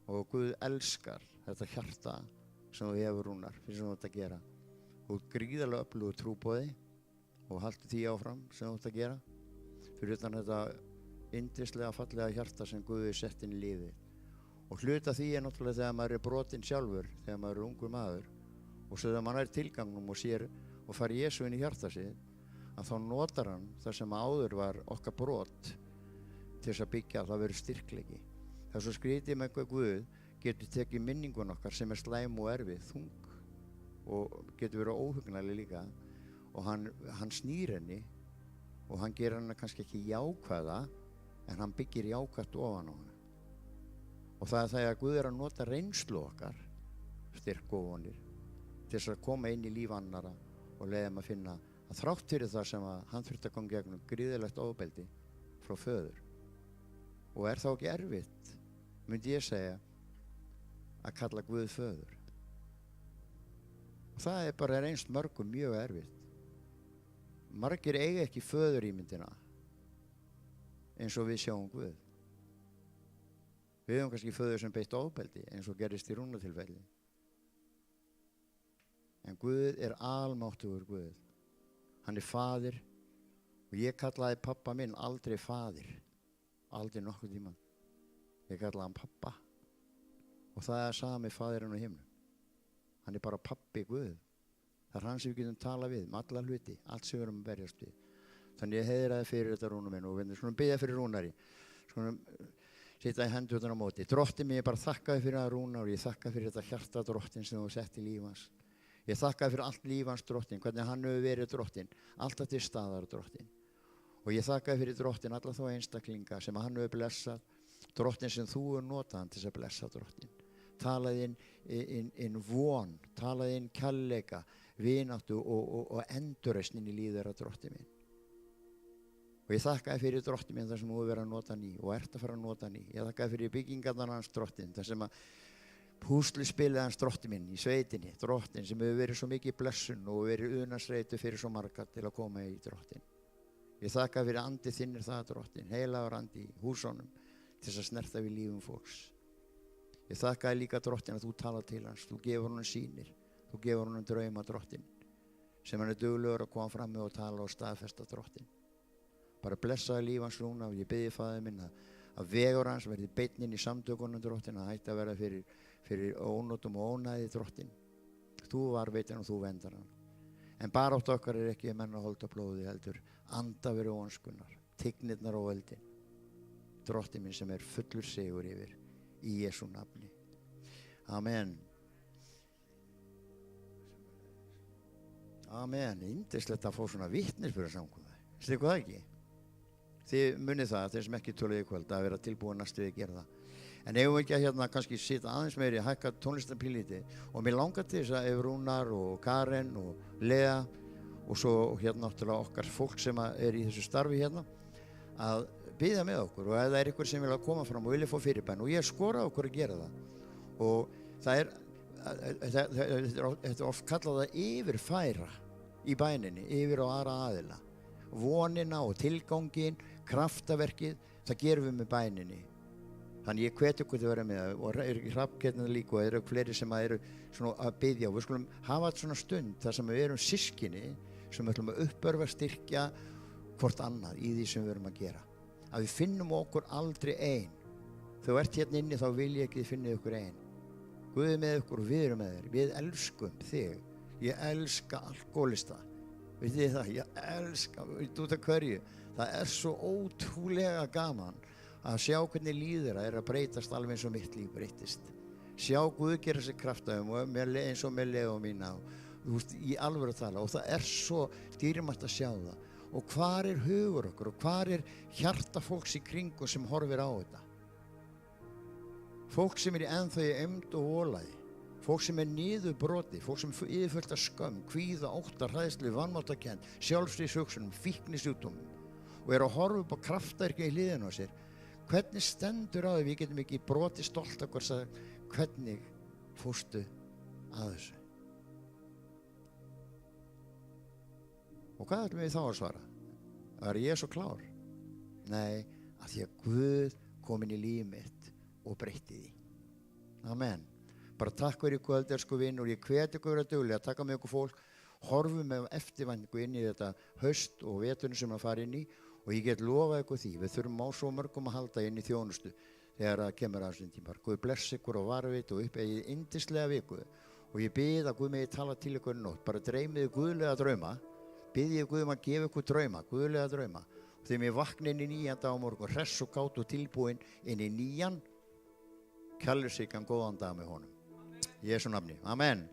Og Guð elskar þetta hjarta sem þú hefur Rúnar, fyrir sem þú ert að gera. Þú ert gríðarlega öflugur trúboði og haltu því áfram sem þú ert að gera. Fyrir utan þetta yndislega fallega hjarta sem Guð er sett inn í lífið. Og hluta því náttúrulega þegar maður er brotinn sjálfur, þegar maður er ungur maður, og svo þegar maður er tilgangnum og sér og fari Jesú inn í hjarta sig, að þá notar hann það sem áður var okkar brot til þess að byggja, það verður styrkleiki. Það er svo skrítið með hvað Guð getur tekið minningun okkar sem er slæm og erfið, þung og getur verið óhugnæli líka, og hann snýr henni og hann gerir henni kannski ekki jákvæða, en hann byggir jákvætt ofan á henni. Og það er það að Guð er að nota reynslu okkar, styrk og vonir, til þess að koma inn í líf annara og leiða þeim að finna að þrátt fyrir það sem að hann þurfti að koma gegnum gríðilegt ofbeldi frá föður. Og er þá ekki erfitt, myndi ég segja, að kalla Guð föður. Og það er bara reynst mörgum mjög erfitt. Margir eiga ekki föðurímyndina eins og við sjáum Guð. Við höfum kannski föður sem beitt ofbeldi eins og gerist í Rúnatilfelli. En Guð er almáttugur Guð. Hann er faðir og ég kallaði pappa minn aldrei faðir. Aldrei nokkuð tíma. Ég kallaði hann pappa. Og það er sami faðirinn á himnum. Hann er bara pappi Guð. Það er hann sem við getum talað við með alla hluti, allt sem við erum að berjast við. Þannig ég heiðraði fyrir þetta Rúnar minn og við skulum biðja fyrir Rúnari. Skulum sitja í hendurnar á móti. Drottinn mér bara þakkaði fyrir að Rúnar og ég þakkaði fyrir þetta hjarta Drottinn sem þú sett í líf hans. Ég þakkaði fyrir allt líf hans Drottinn, hvernig hann hefur verið Drottinn, alltaf til staðar Drottinn. Og ég þakkaði fyrir Drottinn alla þá einstaklinga sem hann hefur blessað, Drottinn sem þú hefur notað hann til að blessa Drottinn. Talaði inn von, talaði inn kærleika, vináttu og endurreisn inn í líf þeirra Drottinn minn. Og ég þakkaði fyrir Drottinn minn þar sem þú hefur verið að nota ný og ert að fara að nota ný. Ég þakkaði fyrir byggingarnar hans Drottinn, þar sem að púsluspilið hans Drottinn minn í sveitinni, Drottinn sem hefur verið svo mikið blessun og verið unarsreitu fyrir svo marga til að koma í Drottinn. Ég þakkaði fyrir andi þinnir það Drottinn, heilagur andi í húsunum til þess að snerta við lífum fólks. Ég þakkaði líka Drottinn að þú talar til hans, þú gefur honum sýnir, þú gefur honum drauma Drottinn, sem hann er duglegur að koma fram með og tala og staðfesta Drottinn. Bara blessaði líf hans Rúna og ég biðji faðir minn að vegur hans verði beinn inn í samtökunum Drottinn, að hætti að vera fyrir ónotum og ónæði Drottinn. Þú varveitir og þú vendar hann. En barátt okkar er ekki menn að holda blóði heldur, anda verið ónskunnar, tignirnar og völdin. Drottinn minn sem er fullur sigur yfir í Jesú nafni. Amen. Amen. Yndislegt að fá svona vitnisburðar samkomið. Veistu hvað ekki? Þið munið það, þeir sem ekki töluðu í kvöld, að vera tilbúin næstu við að gera það. En ef við ekki að hérna kannski sitja aðeins meiri, hækka tónlistarpílíti og mér langar til þess að ef Rúnar og Karen og Lea og svo hérna náttúrulega okkar fólk sem er í þessu starfi hérna að biðja með okkur og ef það er ykkur sem vilja koma fram og vilja fá fyrirbæn og ég skora okkur að gera það og þetta er oft kallað að yfirfæra í bæninni, yfir á aðra aðila. Vonina og tilgangin, kraftaverkið, það gerum við með bæninni. Þannig ég hvet ykkur til að vera með það og hrafnketnir líka og eru fleiri sem eru svona að biðja og við skulum hafa svona stund þar sem við erum systkini sem við ætlum að uppörfa styrkja hvort annað í því sem við erum að gera. Að við finnum okkur aldrei ein. Þegar þú ert hérna inni þá vil ég ekki finna ykkur ein. Guð er með ykkur og við erum með þér. Við elskum þig. Ég elska alkoholista. Vitið þið það? Ég elska, út af hverju. Það er svo ótrúlega gaman að sjá hvernig líður að breytast alveg eins og mitt líf breytist. Sjá Guð gera sér kraftaðum og eins og með Leo mína og í alvöru að tala og það er svo dýrmætt að sjá það. Og hvar er hugur okkur og hvar er hjarta fólks í kringu sem horfir á þetta? Fólk sem er ennþá í eymd og ólæði. Fólk sem niðurbrotið, fólk sem yfirfullt af skömm, kvíða, ótta, hræðslu, vanmáttarkennd, sjálfsvíðshugsunum, fíknisjúkdómum og að horfa upp á kraftaverkið í hliðinu á sér. Hvernig stendur á því við getum ekki brotið stolt okkur og sagt, hvernig fórstu að þessu? Og hvað ætlum við þá að svara? Var ég svo klár? Nei, að því að Guð kom inn í líf mitt og breytti því. Amen. Bara takk fyrir kvöld, elsku vinur. Ég hvet ykkur að duglega, taka með ykkur fólk, horfum með eftirvæntingu inn í þetta haust og veturinn sem að fara inn í og ég get lofað ykkur því. Við þurfum á svo mörgum að halda inn í þjónustu þegar það kemur að þessum tímar. Guð bless ykkur og varvit og uppegið yndislega viku og ég bið að Guð megi tala til ykkur í nótt. Bara dreymiði guðlega drauma. Biðið Guð að gefa ykkur drauma, guðlega drauma. Og þegar ég vakna inn í nýjan dag á morgun, hress og kátt og tilbúin inn í nýjan, kjallur sig góðan dag með honum. Í Jesú nafni. Amen.